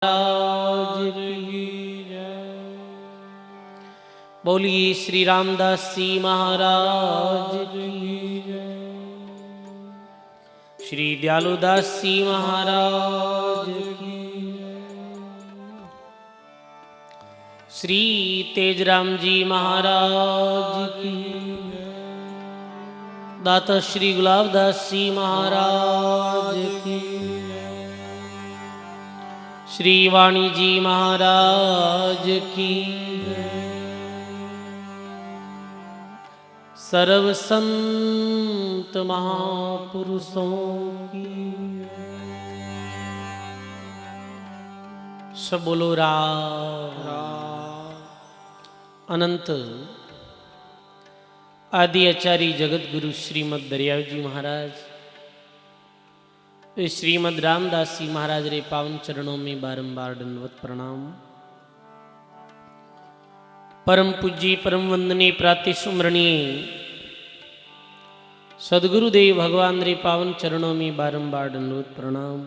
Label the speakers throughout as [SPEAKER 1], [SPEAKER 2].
[SPEAKER 1] महाराज की जय। बोलिए श्री रामदास जी महाराज की जय। श्री दयालुदास जी महाराज की जय। श्री तेजराम जी महाराज की जय। दाता श्री गुलाबदास जी महाराज की जय। श्री वाणी जी महाराज की जय। सर्व संत महापुरुषों की सब बोलो राम अनंत। आदि आचार्य जगत गुरु श्रीमद दरियाव जी महाराज श्रीमद रामदास जी महाराज रे पावन चरणों में बारंबार दंडवत प्रणाम। परम पूज्य परम वंदनीय प्राति सुमरणीय सदगुरुदेव भगवान रे पावन चरणों में बारंबार दंडवत प्रणाम।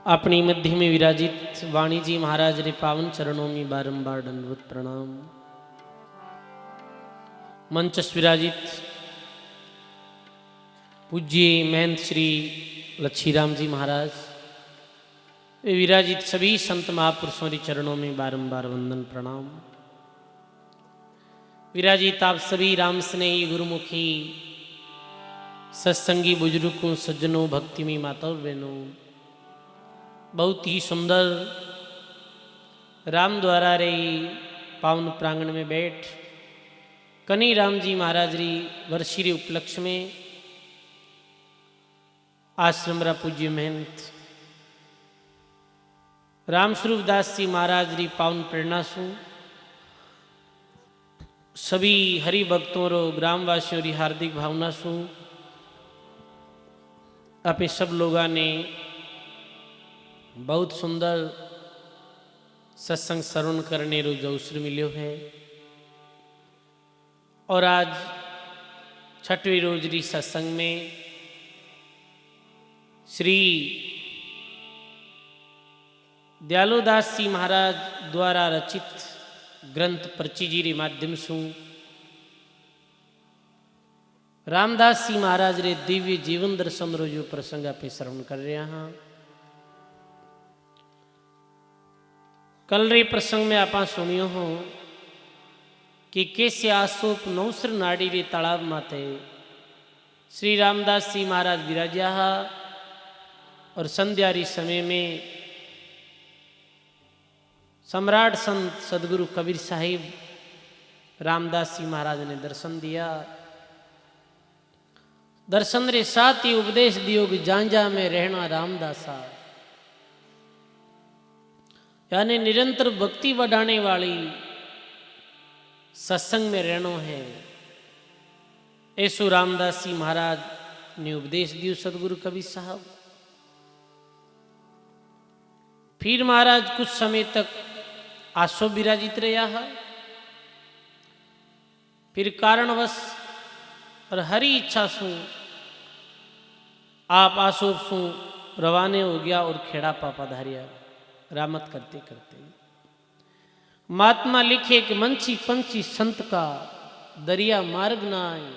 [SPEAKER 1] अपनी मध्य में विराजित वाणी जी महाराज रे पावन चरणों में बारंबार दंडवत प्रणाम। मंचस्थ विराजित पूज्य महंत श्री लच्छीराम जी महाराज विराजित सभी संत महापुरुषों के चरणों में बारंबार वंदन प्रणाम। विराजित आप सभी राम स्नेही गुरुमुखी सत्संगी बुजुर्गों सज्जनों भक्ति में माताओं बहनों, बहुत ही सुंदर राम द्वारा रे पावन प्रांगण में बैठ कन्हैया राम जी महाराज री वर्षी रे उपलक्ष्य में आश्रम रा पूज्य महंत राम स्वरूप दास जी महाराज री पावन प्रेरणा सु सभी हरि भक्तों रो ग्रामवासियों री हार्दिक भावना सु आपे सब लोगों ने बहुत सुंदर सत्संग श्रवण करने रो जो अवसर मिलो है। और आज छठवीं रोज री सत्संग में श्री दयालुदास जी महाराज द्वारा रचित ग्रंथ पर्ची जी रे माध्यम से रामदास जी महाराज रे दिव्य जीवन दर्शन रो जो प्रसंग आप श्रवण कर रहे हैं। कल रे प्रसंग में आप सुनियो हो कि कैसे आसोप नौसर नाड़ी रे तालाब माथे श्री रामदास जी महाराज विराजा और संध्या री समय में सम्राट संत सदगुरु कबीर साहिब रामदास जी महाराज ने दर्शन दिया। दर्शन रे साथ ही उपदेश दियो कि जांजा में रहना रामदासा, यानी निरंतर भक्ति बढ़ाने वाली सत्संग में रहना है। ऐसो रामदास जी महाराज ने उपदेश दियो सदगुरु कबीर साहब। फिर महाराज कुछ समय तक आसो विराजित रहा है। फिर कारणवश और हरी इच्छा सु आप आसो सु रवाने हो गया और खेड़ा पापा धारिया रामत करते करते। महात्मा लिखे कि मंची पंची संत का दरिया मार्ग ना आए,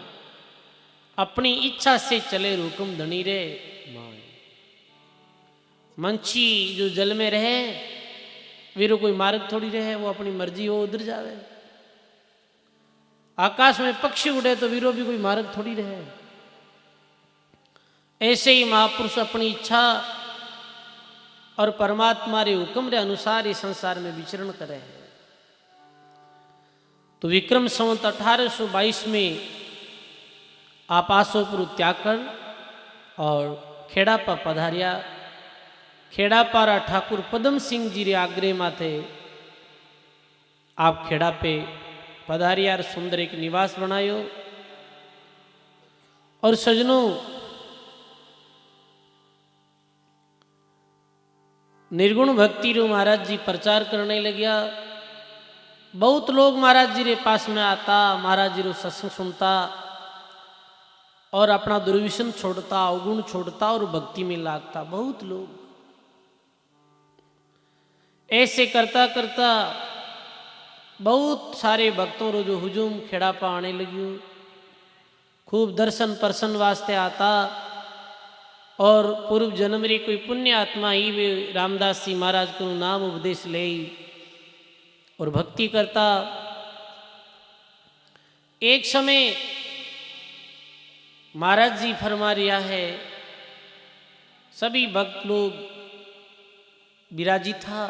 [SPEAKER 1] अपनी इच्छा से चले रुकम धनी रे माए। मंची जो जल में रहे वीरो कोई मार्ग थोड़ी रहे, वो अपनी मर्जी हो उधर जावे। आकाश में पक्षी उड़े तो वीरो भी कोई मार्ग थोड़ी रहे। ऐसे ही महापुरुष अपनी इच्छा और परमात्मा रे हुक्म रे अनुसार इस संसार में विचरण करे हैं। तो विक्रम संवत 1822 में आप आसोपुर त्याग कर और खेड़ा पर पधारिया। खेड़ापारा ठाकुर पदम सिंह जी रे आग्रह माथे आप खेड़ा पे पधारिया, सुंदर एक निवास बनायो। और सजनों, निर्गुण भक्ति रो महाराज जी प्रचार करने लगिया। बहुत लोग महाराज जी रे पास में आता, महाराज जी रो सत्संग सुनता और अपना दुर्व्यसन छोड़ता, अवगुण छोड़ता और भक्ति में लागता। बहुत लोग ऐसे करता करता बहुत सारे भक्तों रो जो हुजूम खेड़ा पा आने लगी, खूब दर्शन परसन वास्ते आता। और पूर्व जन्म री कोई पुण्य आत्मा ही वे रामदास जी महाराज को नाम उपदेश ले और भक्ति करता। एक समय महाराज जी फरमा रिया है, सभी भक्त लोग विराजित था।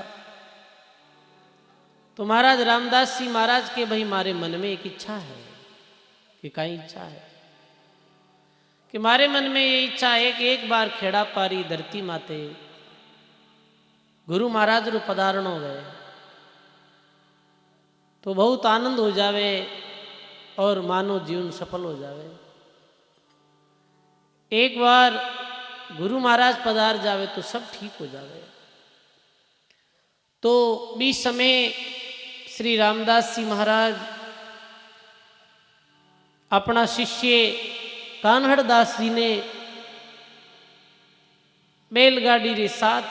[SPEAKER 1] तो महाराज रामदास जी महाराज के भाई मारे मन में एक इच्छा है कि कई इच्छा है कि मारे मन में ये इच्छा है कि एक बार खेड़ा पारी धरती माते गुरु महाराज रो पधारण हो गए तो बहुत आनंद हो जावे और मानो जीवन सफल हो जावे। एक बार गुरु महाराज पधार जावे तो सब ठीक हो जावे। तो बीच समय श्री रामदास जी महाराज अपना शिष्य कान्हड़ दास जी ने बैलगाड़ी रे साथ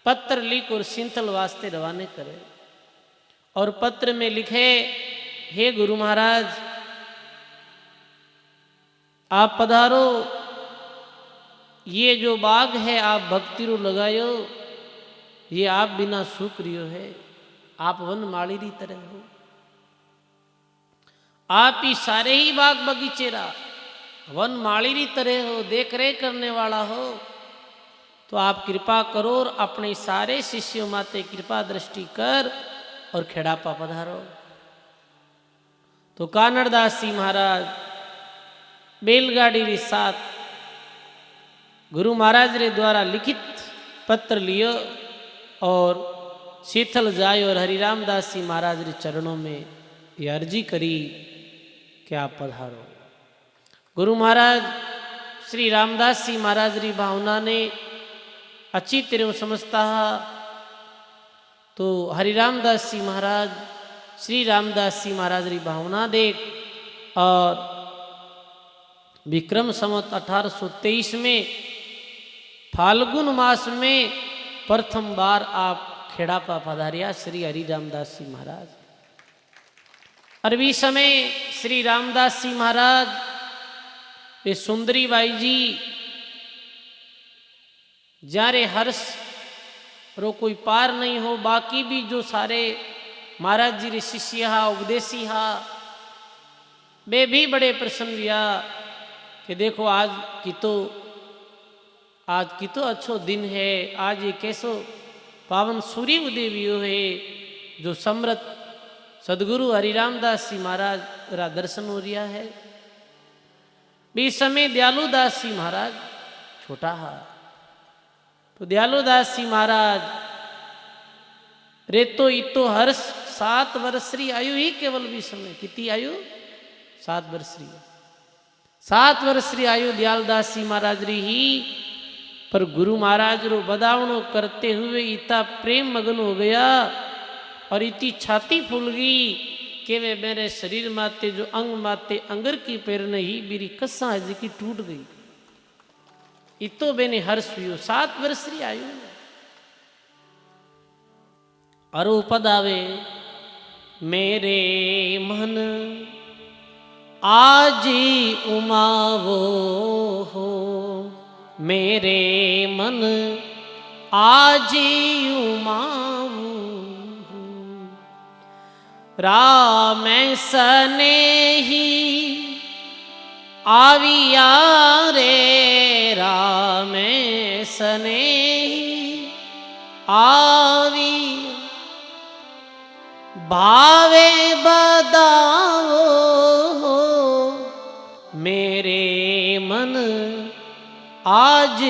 [SPEAKER 1] पत्र लिख और सिंथल वास्ते रवाने करे और पत्र में लिखे, हे गुरु महाराज आप पधारो, ये जो बाग है आप भक्ति रो लगायो, ये आप बिना सूख रियो है, आप वन माली री तरह हो, आप ही सारे ही बाग बगीचेरा वन माली री तरह हो, देख रेख करने वाला हो, तो आप कृपा करो और अपने सारे शिष्यों माते कृपा दृष्टि कर और खेड़ापा पधारो। तो कान्हड़ दास जी महाराज बैलगाड़ी रे साथ गुरु महाराज रे द्वारा लिखित पत्र लियो और शीतल जाय और हरिराम दास जी महाराज रे चरणों में ये अर्जी करी कि आप पधारो। गुरु महाराज श्री रामदास जी महाराज री भावना ने अच्छी तरह समझता तो हरिराम दास जी महाराज श्री रामदास जी महाराज री भावना देख और विक्रम संवत 1823 में फाल्गुन मास में प्रथम बार आप खेड़ापा पधारिया श्री हरिराम दास जी महाराज। अरबी समय श्री रामदास जी महाराज वे सुंदरी बाई जी जारे हर्ष रो कोई पार नहीं हो, बाकी भी जो सारे महाराज जी रे शिष्य हा उपदेशी हा वे भी बड़े प्रसन्न हुआ कि देखो आज की तो अच्छो दिन है, आज ये कैसो पावन सूर्य उदय हुए है जो समृत सदगुरु हरिराम दास जी महाराज रा दर्शन हो रिया है। बीच समय दयालु दास जी महाराज छोटा हा तो दयालु दास जी महाराज रे तो इतो हर्ष 7 वर्षरी आयु ही केवल भी समय कितनी आयु 7 वर्षरी 7 वर्षरी आयु दयाल दास जी महाराज री ही, पर गुरु महाराज रो बदावणो करते हुए इतना प्रेम मगन हो गया और इतनी छाती फूल गई कि वे मेरे शरीर माते जो अंग माते अंगर की पैर नहीं मेरी कसा है की टूट गई। इतो बेने हर्ष हुई 7 वर्षरी आयु और पद आवे, मेरे मन आज उमावो हो, मेरे मन आज उमावो राम सने ही आविया रे, राम सने ही आवी भावे बदाओ मेरे मन आज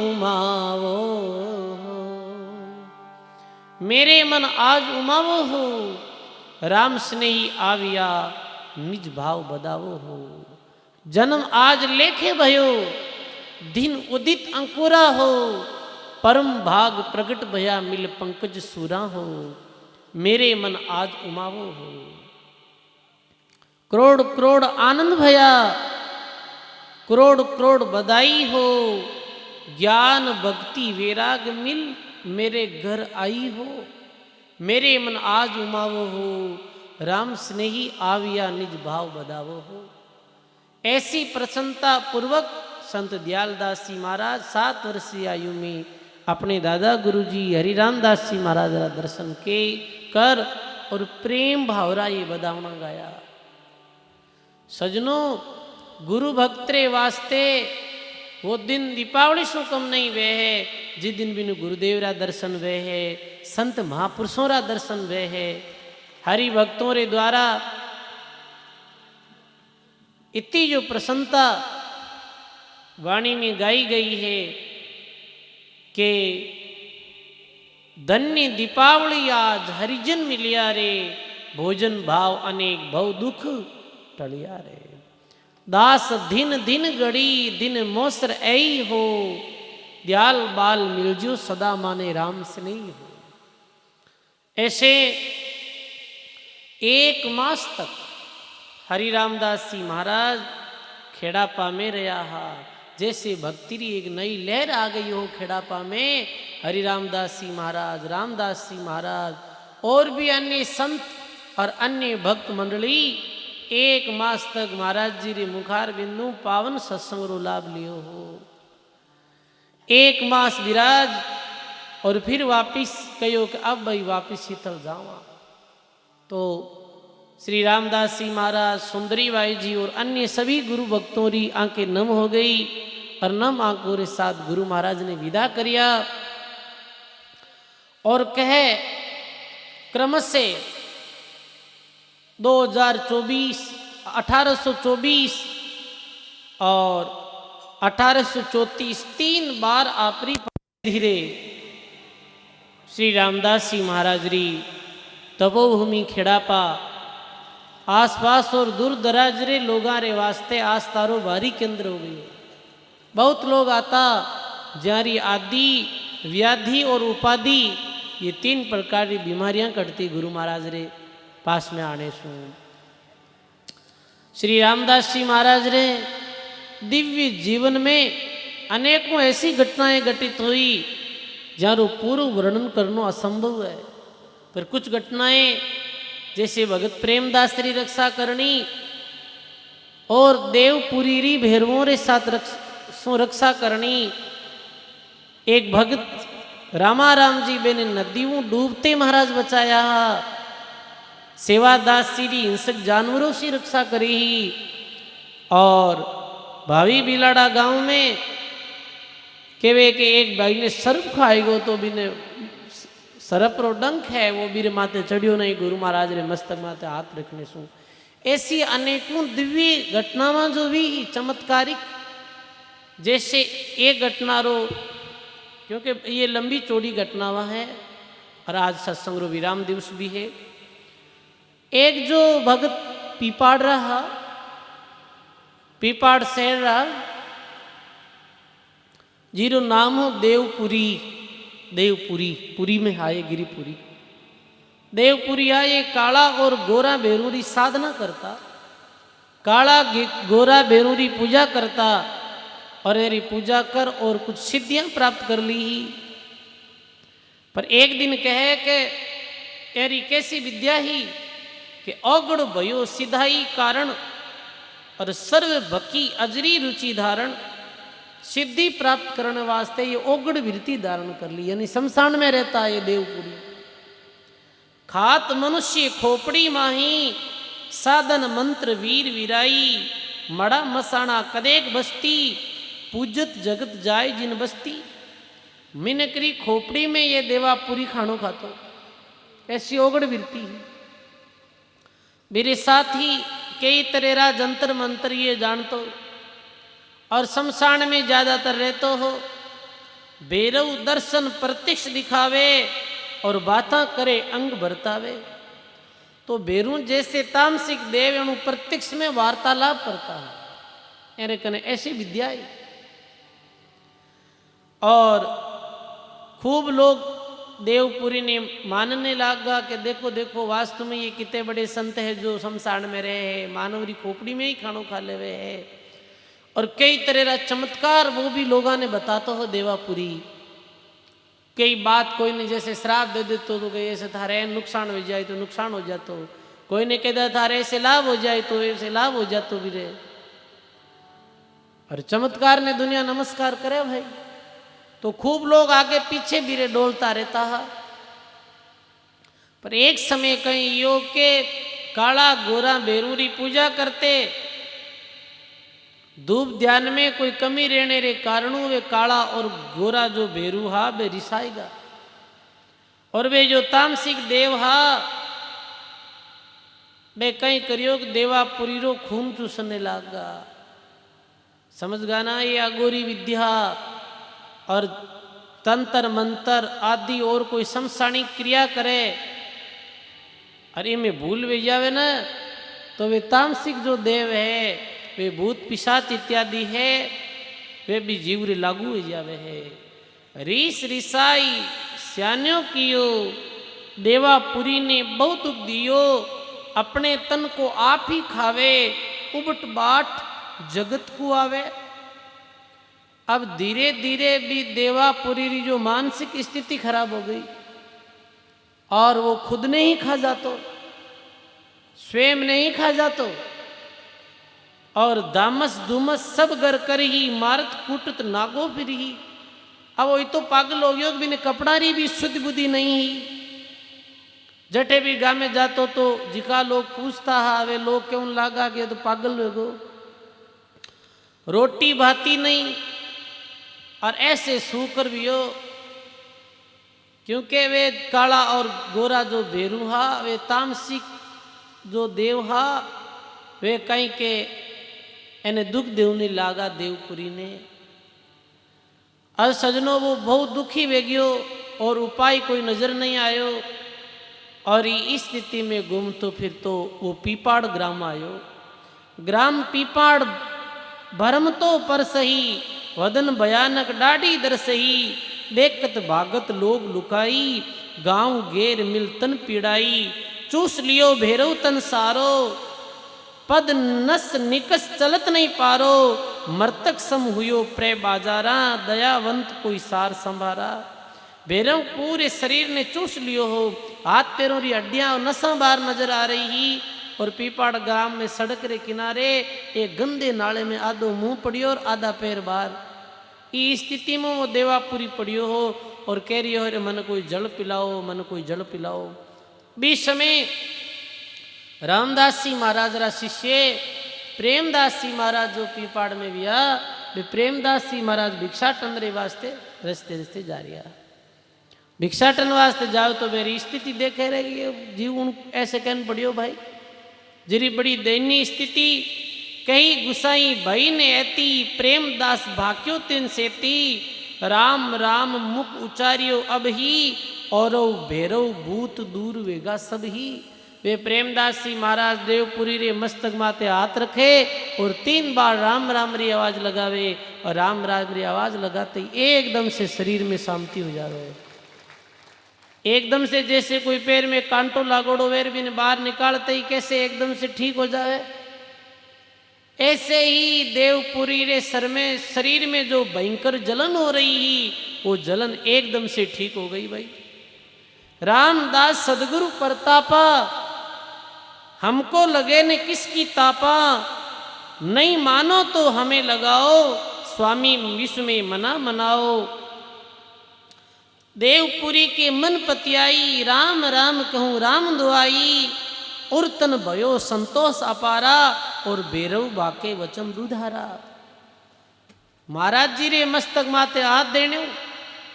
[SPEAKER 1] उमावो, मेरे मन आज उमावो हो, राम स्नेही आविया निज भाव बदावो हो। जन्म आज लेखे भयो दिन उदित अंकुरा हो, परम भाग प्रगट भया मिल पंकज सूरा हो, मेरे मन आज उमावो हो। करोड़ करोड़ आनंद भया, करोड़ करोड़ बधाई हो, ज्ञान भक्ति वैराग मिल मेरे घर आई हो, मेरे मन आज उमावो हो, राम स्नेही आविया निज भाव बदावो हो। ऐसी प्रसन्नता पूर्वक संत दयालदास जी महाराज 7 वर्ष की आयु में अपने दादा गुरुजी हरिराम दास जी महाराज का दर्शन के कर और प्रेम भावरा ये बदावना गाया। सजनों, गुरु भक्तरे वास्ते वो दिन दीपावली सु कम नहीं वे है जिस दिन बिनु गुरुदेव रा दर्शन वे है, संत महापुरुषों रा दर्शन वे है। हरि भक्तों रे द्वारा इतनी जो प्रसन्नता वाणी में गाई गई है कि धन्य दीपावली आज हरिजन मिलिया रे, भोजन भाव अनेक भव दुख टलिया रे। दास दिन दिन गड़ी दिन मोसर ऐ हो, दयाल बाल मिलजो सदा माने राम से नहीं हो। ऐसे 1 मास तक हरि रामदास जी महाराज खेड़ापा में रहा हा। जैसे भक्ति की एक नई लहर आ गई हो खेड़ापा में, हरि रामदास जी महाराज, रामदास जी महाराज और भी अन्य संत और अन्य भक्त मंडली 1 मास तक महाराज जी रे मुखार बिंदु पावन सत्संग रो लाभ लियो हो। 1 मास विराज और फिर वापिस कहो कि अब भाई वापिस शीतल जावा। तो श्री रामदास जी महाराज, सुंदरी बाई जी और अन्य सभी गुरु भक्तों की आंखें नम हो गई और नम आंखों के साथ गुरु महाराज ने विदा करिया और कहे क्रम से 1824 और 1834 3 बार आपरी धीरे श्री रामदास जी महाराज री तपोभूमि खेड़ापा आसपास और दूर दराज रे लोगां रे वास्ते आज तारो भारी केंद्र हो गई। बहुत लोग आता जारी आदि व्याधि और उपाधि ये 3 प्रकार की बीमारियां कटती गुरु महाराज रे पास में आने सु। श्री रामदास जी महाराज रे दिव्य जीवन में अनेकों ऐसी घटनाएं घटित हुई जहाँ पूर्व वर्णन करना असंभव है। पर कुछ घटनाएं जैसे भगत प्रेमदास री रक्षा करनी और देवपुरी री भैरवों रे साथ रक्षा करनी। एक भगत रामाराम जी बेने नदियों डूबते महाराज बचाया। सेवादास जी री हिंसक जानवरों से रक्षा करी। और भावी बिलाड़ा गांव में केवे के एक भाई ने सर्प खाएगो तो बिने सरप रो डंक है वो बीर माते चढ़ियो नहीं, गुरु महाराज रे मस्तक माते हाथ रखने सु। ऐसी अनेकों दिव्य घटनावां जो भी चमत्कारिक, जैसे एक घटना रो, क्योंकि ये लंबी चौड़ी घटनावां है और आज सत्संग रो विराम दिवस भी है। एक जो भगत पीपाड़ रहा, पीपाड़ शहर रहा, जीरो नाम हो देवपुरी। देवपुरी, पुरी में आए गिरिपुरी। देवपुरी आए काला और गोरा बेरूरी साधना करता, काला गोरा बेरूरी पूजा करता और मेरी पूजा कर और कुछ सिद्धियां प्राप्त कर ली। पर एक दिन कहे कि एरी कैसी विद्या ही कि अगुण भयो सिधाई कारण और सर्व भकी अजरी रुचि धारण। सिद्धि प्राप्त करने वास्ते ये ओगड़ वृत्ति धारण कर ली, यानी शमशान में रहता है ये देवपुरी। खात मनुष्य खोपड़ी माही साधन मंत्र वीर वीराई। मड़ा मसाणा कदेक बस्ती पूजत जगत जाय जिन बस्ती। मिनकरी खोपड़ी में ये देवापुरी खानो खातो, ऐसी ओगड़ वृत्ति है। मेरे साथ ही कई तरह जंतर मंत्र ये जानतो और शमशान में ज्यादातर रहते हो। बेरव दर्शन प्रत्यक्ष दिखावे और बाता करे अंग बरतावे। तो बेरू जैसे तामसिक देव एनु प्रत्यक्ष में वार्तालाप करता है, एरे कने ऐसी विद्या है। और खूब लोग देवपुरी ने मानने लगा कि देखो देखो वास्तव में ये कितने बड़े संत है जो शमशान में रहे हैं, मानवरी खोपड़ी में ही खानो खा ले हुए है। और कई तरह का चमत्कार वो भी लोगों ने बताता हो देवापुरी। कई बात कोई ने जैसे श्राप दे देते तो कहीं ऐसे थारे नुकसान हो जाए तो नुकसान हो जातो, कोई ने कहता थारे ऐसे लाभ हो जाए तो ऐसे लाभ हो जातो भी रे। और चमत्कार ने दुनिया नमस्कार करे भाई, तो खूब लोग आगे पीछे भी रे डोलता रहता है। पर एक समय कहीं योग के काला गोरा बेरूरी पूजा करते, धूप ध्यान में कोई कमी रहने रे कारणों वे काला और गोरा जो बेरू हा वे रिसाएगा, और वे जो तामसिक देव हा वे कहीं करियो देवापुरी रो खून चूसने लागा। समझ गाना ये अगोरी विद्या और तंत्र मंत्र आदि और कोई समसाणी क्रिया करे और इनमें भूल भी जावे ना, तो वे तामसिक जो देव है वे भूत पिशाच इत्यादि है वे भी जीव रे लागू हो जावे है। रीस रिसाई स्यान्यो कियो देवापुरी ने बहुत दुख दियो, अपने तन को आप ही खावे उबट बाट जगत को आवे। अब धीरे धीरे भी देवापुरी की जो मानसिक स्थिति खराब हो गई और वो खुद नहीं खा जातो, स्वयं नहीं खा जातो, और दामस दुमस सब गर कर ही मारत कूटत नागो फिर ही। अब वो तो पागल हो गयो, बिन कपड़ारी भी शुद्ध बुद्धि नहीं ही। जटे भी गाँव में जातो तो जिका लोग पूछता है वे लोग क्यों लागा के तो पागल हो गो, रोटी भाती नहीं और ऐसे सूकर भी हो, क्योंकि वे काला और गोरा जो भेरूहा वे तामसिक जो देवहा वे कहीं के एने दुख देवने लागा देवपुरी ने। और सजनों वो बहुत दुखी वे गयो और उपाय कोई नजर नहीं आयो, और इस स्थिति में गुम तो फिर तो वो पीपाड़ ग्राम आयो। ग्राम पीपाड़ भरम तो पर सही वदन भयानक डाढ़ी दर सही, देखत भागत लोग लुकाई गांव गेर मिलतन पीड़ाई। चूस लियो भेरव तन सारो पद नस निकस चलत नहीं पारो, मर्तक सम हुयो प्रे बाजारा दयावंत कोई सार संभारा। भेरव पूरे शरीर ने चूस लियो हो, हाथ पैरों की हड्डियां और नसा बाहर नजर आ रही ही। और पीपाड़ गांव में सड़क रे किनारे एक गंदे नाले में आधो मुंह पड़ियो और आधा पैर बाहर। इस स्थिति में वो देवापुरी पड़ियो हो और कह रही हो मन कोई जल पिलाओ, मन कोई जल पिलाओ। बीच समय रामदास जी महाराज रा शिष्य प्रेमदास जी महाराज जो पीपाड़ में भी आ, वे प्रेमदास जी महाराज भिक्षाटन रे वास्ते रस्ते रस्ते जा रहा। भिक्षाटन वास्ते जाओ तो मेरी स्थिति देखे रहेगी जीव उन ऐसे कहन पड़ियो भाई, जरी बड़ी दयनीय स्थिति कही गुसाई भई ने ऐती, प्रेमदास भाक्यो तिन सेती, राम राम मुख उचारियो अब ही, और भैरव भूत दूर वेगा सब ही। वे प्रेमदास जी महाराज देवपुरी रे मस्तक माते हाथ रखे और 3 बार राम राम री आवाज लगावे, और राम राम री आवाज लगाते ही एकदम से शरीर में शांति हो जावे। एकदम से जैसे कोई पैर में कांटो लागोड़ो वेर भी बाहर निकालते ही कैसे एकदम से ठीक हो जावे, ऐसे ही देवपुरी रे सर में शरीर में जो भयंकर जलन हो रही ही वो जलन एकदम से ठीक हो गई। भाई रामदास सदगुरु प्रतापा, हमको लगे न किसकी तापा, नहीं मानो तो हमें लगाओ, स्वामी विश्व में मना मनाओ। देवपुरी के मन पतियाई, राम राम कहूँ राम दुआई, उर्तन भयो संतोष अपारा, और भैरव बाके वचन दुधारा। महाराज जी रे मस्तक माते हाथ देने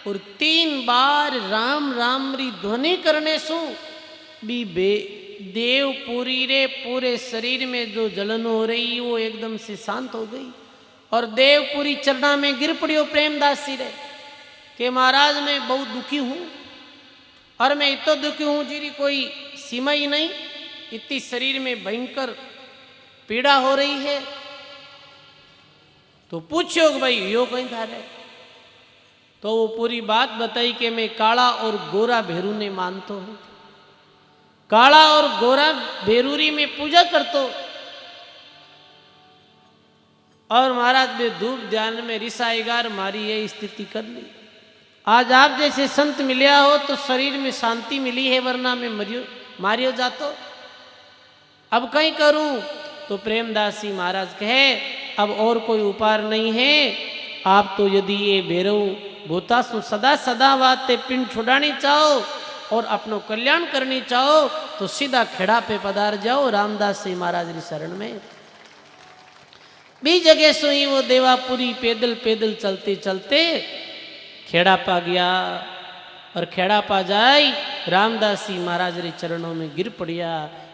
[SPEAKER 1] और 3 बार राम राम री ध्वनि करने सु भी देवपुरी रे पूरे शरीर में जो जलन हो रही वो एकदम से शांत हो गई, और देवपुरी चरना में गिर पड़ियो प्रेमदास जी रे कि महाराज मैं बहुत दुखी हूँ, और मैं इतना दुखी हूँ जीरी कोई सीमा ही नहीं, इतनी शरीर में भयंकर पीड़ा हो रही है। तो पूछो कि भाई यो कहीं था रे, तो वो पूरी बात बताई कि मैं काला और गोरा भेरू ने मानतो हूँ, काला और गोरा भेरूरी में पूजा करतो, और महाराज में धूप ध्यान में रिसाईगार मारी ये स्थिति कर ली। आज आप जैसे संत मिलिया हो तो शरीर में शांति मिली है, वरना मैं मारियो जातो। अब कहीं करूं तो प्रेमदास जी महाराज कहे अब और कोई उपाय नहीं है। आप तो यदि ये बेरो भूता सु सदा सदा वाते पिंड छुड़ानी चाहो और अपनो कल्याण करनी चाहो तो सीधा खेड़ा पे पधार जाओ रामदास जी महाराज की शरण में। भी जगह सोई वो देवापुरी पैदल पैदल चलते चलते खेड़ा पा गया और खेड़ा पा जाई रामदास जी महाराज रे चरणों में गिर पड़िया।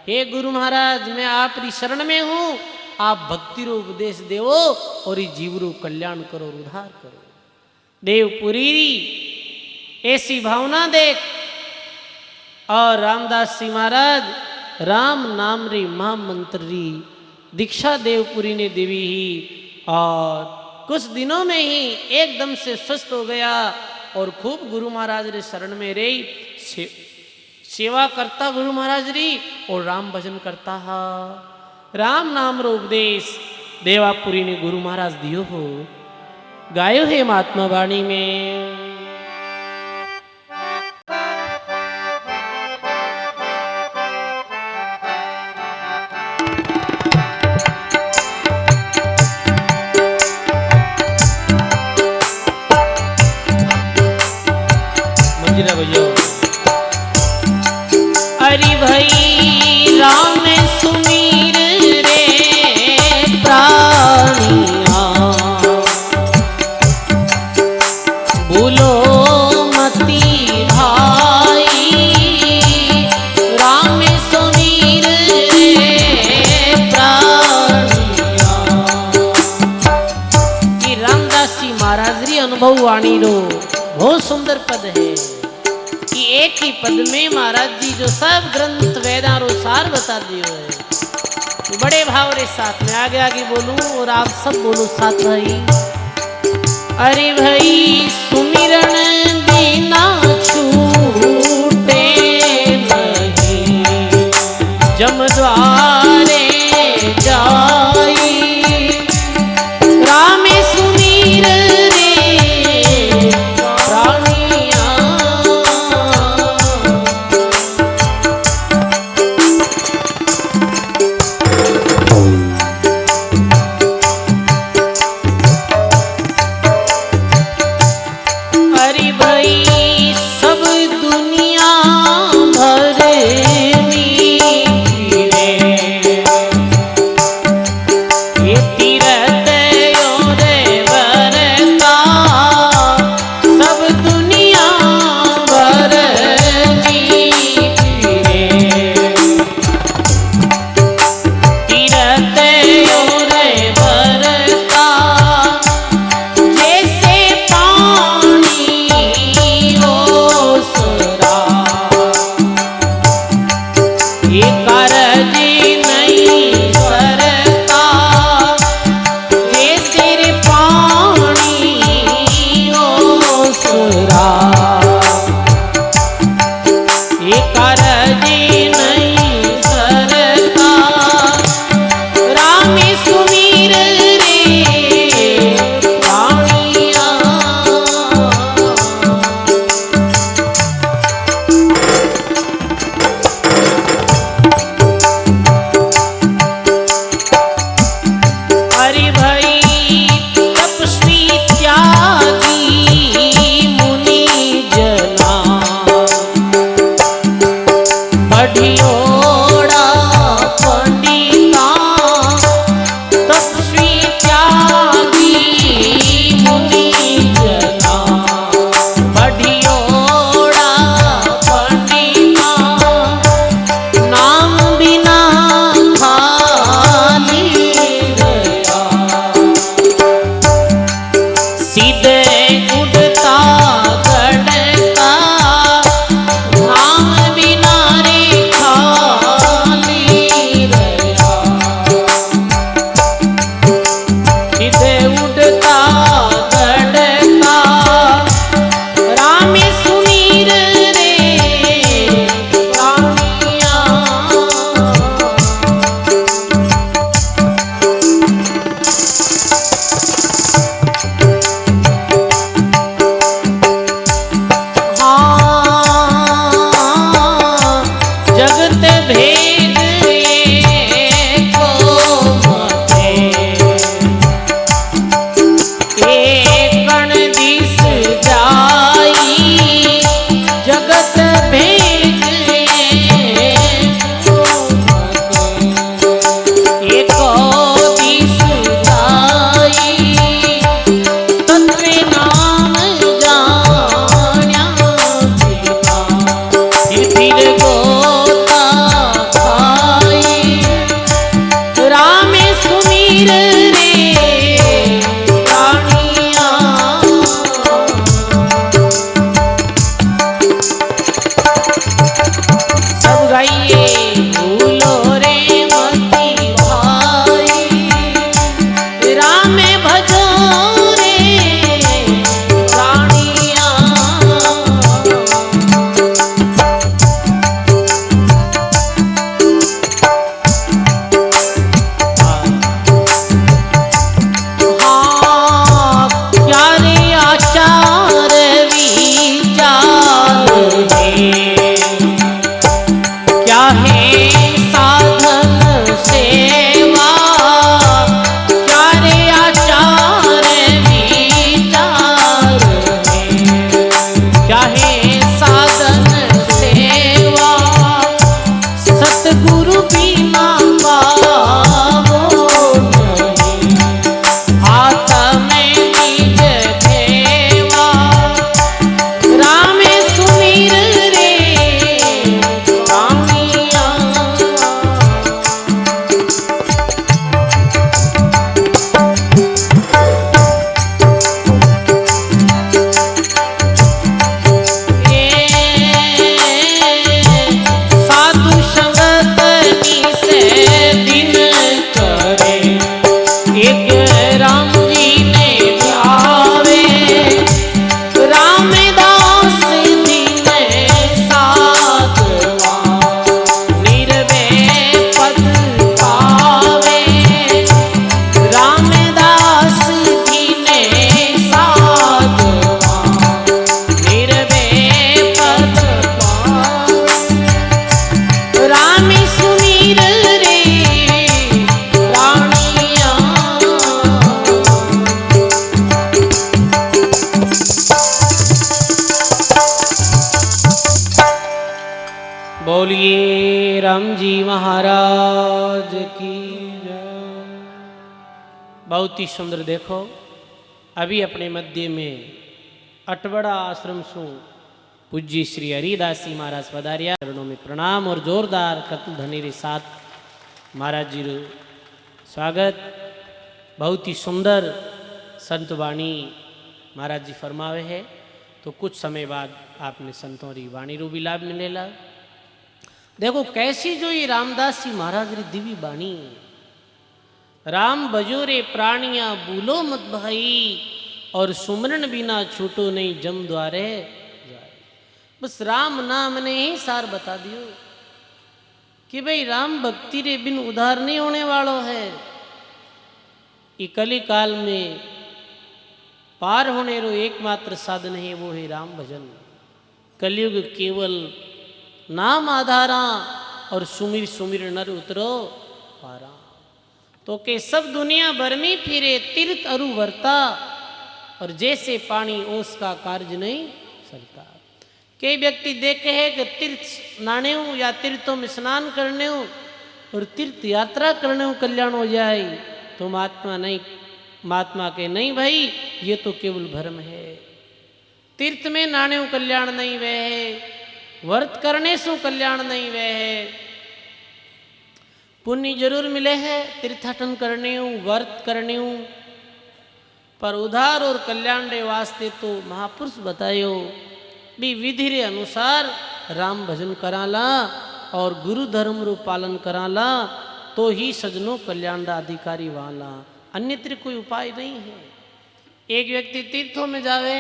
[SPEAKER 1] हे गुरु महाराज, मैं आप री शरण में हूँ, आप भक्ति रो उपदेश देवो और ये जीव रो कल्याण करो, उद्धार करो। देवपुरी ऐसी भावना देख और रामदास जी महाराज राम नाम रे महामंत्र री दीक्षा देवपुरी ने देवी ही और कुछ दिनों में ही एकदम से स्वस्थ हो गया और खूब गुरु महाराज रे शरण में रही, सेवा करता गुरु महाराज री और राम भजन करता हा। राम नाम रो उपदेश देवापुरी ने गुरु महाराज दियो हो, गायो है महात्मा वाणी में। अरे भाई राम सुमीर रे प्राणिया, बोलो मती भाई राम सुमीर रे प्राणिया। कि रामदास जी महाराज री अनुभव वाणी रो बहुत सुंदर पद है कि एक ही पद में महाराज जी जो सब ग्रंथ वेदां रो सार बता दियो है। बड़े भाव रे साथ में आगे आगे बोलूं और आप सब बोलो साथ भाई। अरे भाई सुमिरन बिना छूटे नहीं, जम द्वारे जाई राम सुमीर सब दुनिया भर में चाहे साधन सेवा सतगुरु बिना पावो नहीं। आत्म निज भेवा राम सुमिर रे रामिया। बोलिए राम जी महाराज की जय। बहुत ही सुंदर। देखो अभी अपने मध्य में अटबड़ा आश्रम सु पूज्य श्री हरिदास जी महाराज पधारिया। चरणों में प्रणाम और जोरदार कतु धनी के साथ महाराज जी रो स्वागत। बहुत ही सुंदर संत वाणी महाराज जी फरमावे है। तो कुछ समय बाद आपने संतों की वाणी रो भी लाभ मिलेगा। देखो कैसी जो ये रामदास जी महाराज री दिव्य बाणी। राम बजोरे प्राणिया भूलो मत भाई और सुमरन बिना छूटो नहीं जम द्वारे जाए। बस राम नाम ने ही सार बता दियो कि भाई राम भक्ति रे बिन उधार नहीं होने वालों है। ये कली काल में पार होने रो एकमात्र साधन है वो है राम भजन। कलयुग केवल नाम आधारा और सुमिर सुमिर नर उतरो पारा। तो के सब दुनिया भर में फिरे तीर्थ अरु वर्ता और जैसे पानी ओस का कार्य नहीं सरता। कई व्यक्ति देखे हैं कि तीर्थ नाने हो या तीर्थों में स्नान करने हो और तीर्थ यात्रा करने हो कल्याण हो जाए। तो महात्मा के नहीं भाई ये तो केवल भ्रम है। तीर्थ में नाने हो कल्याण नहीं वह है। व्रत करने से कल्याण नहीं वह है। पुण्य जरूर मिले है तीर्थाटन करने हूँ व्रत करने हूँ पर उधार और कल्याण रे वास्ते तो महापुरुष बतायो भी विधि रे अनुसार राम भजन कराला और गुरु धर्म रो पालन कराला तो ही सजनों कल्याण रा अधिकारी वाला। अन्यत्र कोई उपाय नहीं है। एक व्यक्ति तीर्थों में जावे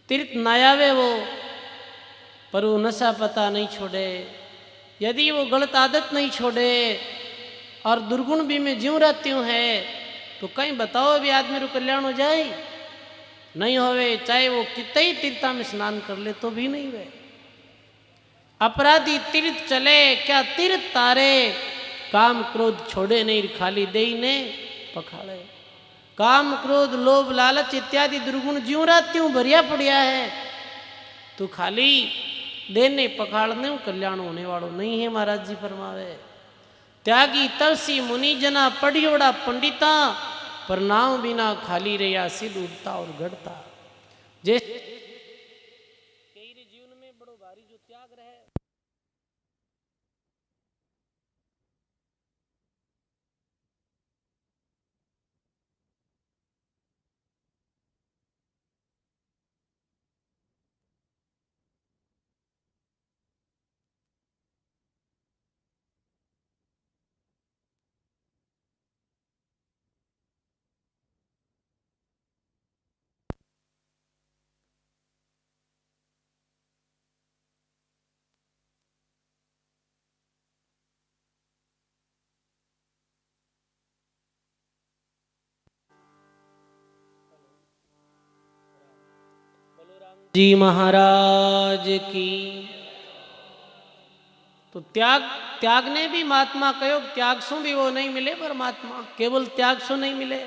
[SPEAKER 1] तीर्थ नायावे वो पर वो नशा पता नहीं छोड़े। यदि वो गलत आदत नहीं छोड़े और दुर्गुण भी में ज्यों रहती हूँ है तो कहीं बताओ भी आदमी रो कल्याण हो जाए नहीं होवे। चाहे वो कितने ही तीर्था में स्नान कर ले तो भी नहीं वे। अपराधी तीर्थ चले क्या तीर्थ तारे काम क्रोध छोड़े नहीं खाली दे ने पखाड़े। काम क्रोध लोभ लालच इत्यादि दुर्गुण ज्यों रहती हूँ भरिया पड़िया है तो खाली देने पखाड़ने कल्याण होने वालों नहीं है। महाराज जी फरमावे त्यागी तवसी मुनि जना पढ़ियोड़ा पंडिता पर नाम बिना खाली रहा सिद्ध उठता और घटता। जैसे जीवन में बड़ो भारी जो त्याग रहे जी महाराज की। तो त्याग ने भी महात्मा कहो त्याग सु भी वो नहीं मिले परमात्मा केवल त्याग सु नहीं मिले।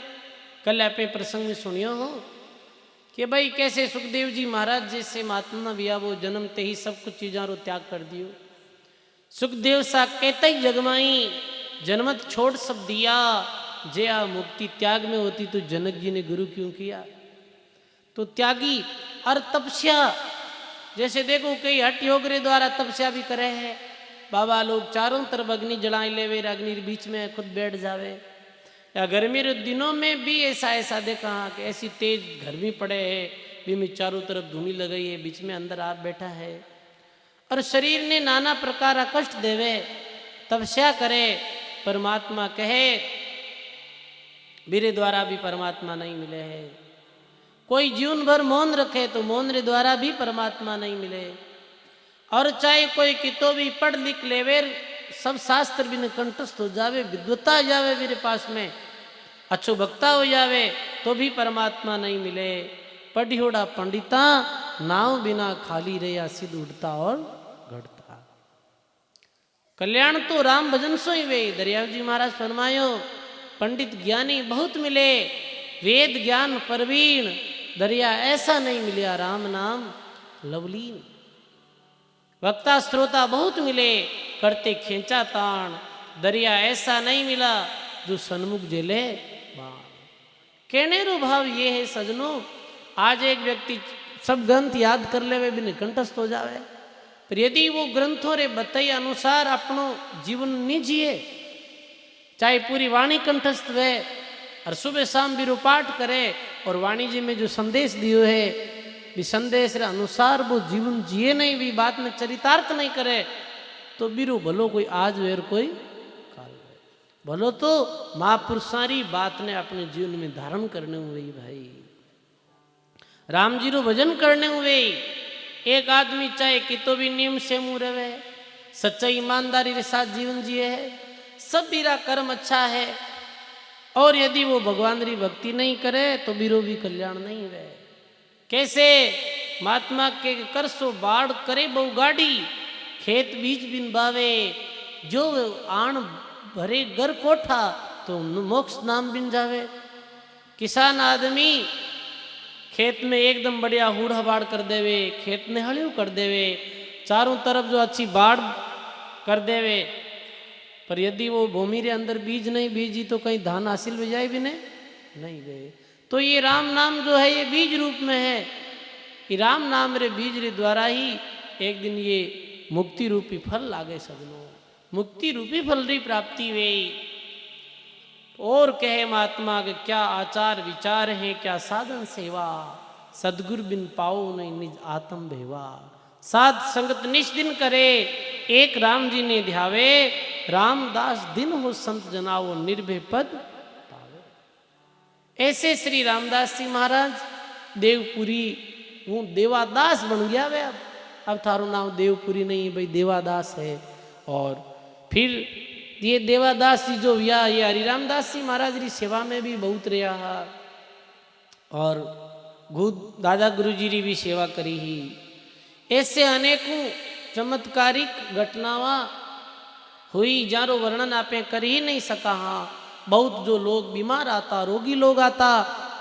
[SPEAKER 1] कल आप प्रसंग में सुनियो हो कि भाई कैसे सुखदेव जी महाराज जैसे महात्मा बिया वो जन्मते ही सब कुछ चीज़ों रो त्याग कर दियो। सुखदेव सा कहते ही जगमाई जन्मत छोड़ सब दिया, जे आ मुक्ति त्याग में होती तो जनक जी ने गुरु क्यों किया। तो त्यागी और तपस्या, जैसे देखो कई हठ योग रे द्वारा तपस्या भी करे है। बाबा लोग चारों तरफ अग्नि जलाए लेवे, अग्नि बीच में खुद बैठ जावे। या गर्मी के दिनों में भी ऐसा देखा कि ऐसी तेज गर्मी पड़े है, भी में चारों तरफ धूनी लगाई है, बीच में अंदर आप बैठा है और शरीर ने नाना प्रकार का कष्ट देवे, तपस्या करे। परमात्मा कहे मेरे द्वारा भी परमात्मा नहीं मिले है। कोई जीवन भर मौन रखे तो मौन रे द्वारा भी परमात्मा नहीं मिले। और चाहे कोई कितो भी पढ़ लिख लेवे, सब शास्त्र भी कंठस्थ हो जावे, विद्वता जावे मेरे पास में, अच्छो वक्ता हो जावे, तो भी परमात्मा नहीं मिले। पढ़ियोड़ा पंडिता नाव बिना खाली रहा, सिद्ध उड़ता और घटता। कल्याण तो राम भजन सो ही वे। दरियाव जी महाराज फरमायो पंडित ज्ञानी बहुत मिले, वेद ज्ञान परवीण, दरिया ऐसा नहीं मिला राम नाम लवलीन। वक्ता श्रोता बहुत मिले, करते खींचा ताण, दरिया ऐसा नहीं मिला जो सन्मुख जेले बाण। कहने रो भाव ये है सजनों, आज एक व्यक्ति सब ग्रंथ याद कर ले वे भी कंठस्थ हो जावे, पर यदि वो ग्रंथों रे बताई अनुसार अपनो जीवन नहीं जिए, चाहे पूरी वाणी कंठस्थ वे और सुबह शाम भी पाठ करे और वाणी जी में जो संदेश दियो है भी संदेश रे अनुसार वो जीवन जिए नहीं, भी बात में चरितार्थ नहीं करे, तो बीरो भलो कोई आज वेर कोई काल वेर। भलो तो महापुरुषारी बात ने अपने जीवन में धारण करने हुए भाई। राम जी रो भजन करने हुए एक आदमी चाहे कितो भी नियम से मुँह रहे, सच्चाई ईमानदारी के साथ जीवन जिए है, सब बीरा कर्म अच्छा है। और यदि वो भगवान री भक्ति नहीं करे तो बीरो भी कल्याण नहीं हुए। कैसे महात्मा के कर सो बाढ़ करे बहु गाड़ी, खेत बीज बिन बावे, जो आण भरे घर कोठा तो मोक्ष नाम बिन जावे। किसान आदमी खेत में एकदम बढ़िया हूड़ा बाढ़ कर देवे, खेत ने हड़ियों कर देवे, चारों तरफ जो अच्छी बाढ़ कर देवे, पर यदि वो भूमि रे अंदर बीज नहीं बीजी तो कहीं धान हासिल हो जाए भी नहीं गए। तो ये राम नाम जो है ये बीज रूप में है, कि राम नाम रे बीज रे द्वारा ही एक दिन ये मुक्ति रूपी फल लागे सजनों, मुक्ति रूपी फल री प्राप्ति वे। और कहे महात्मा के क्या आचार विचार है, क्या साधन सेवा, सदगुरु बिन पाओ नहीं निज आत्म भेवा। साध संगत निश दिन करे, एक राम जी ने ध्यावे, रामदास दिन हो संत जनावो निर्भय पद पावे। ऐसे श्री रामदास जी महाराज देवपुरी, वो देवादास बन गया वे। अब थारो नाम देवपुरी नहीं भाई देवादास है। और फिर ये देवादास जी जो या ये हरिरामदास जी महाराज की सेवा में भी बहुत रहा, और खुद दादा गुरु जी की भी सेवा करी ही। ऐसे अनेकों चमत्कारिक घटनावां हुई जारो वर्णन आपे कर ही नहीं सका। हाँ, बहुत जो लोग बीमार आता, रोगी लोग आता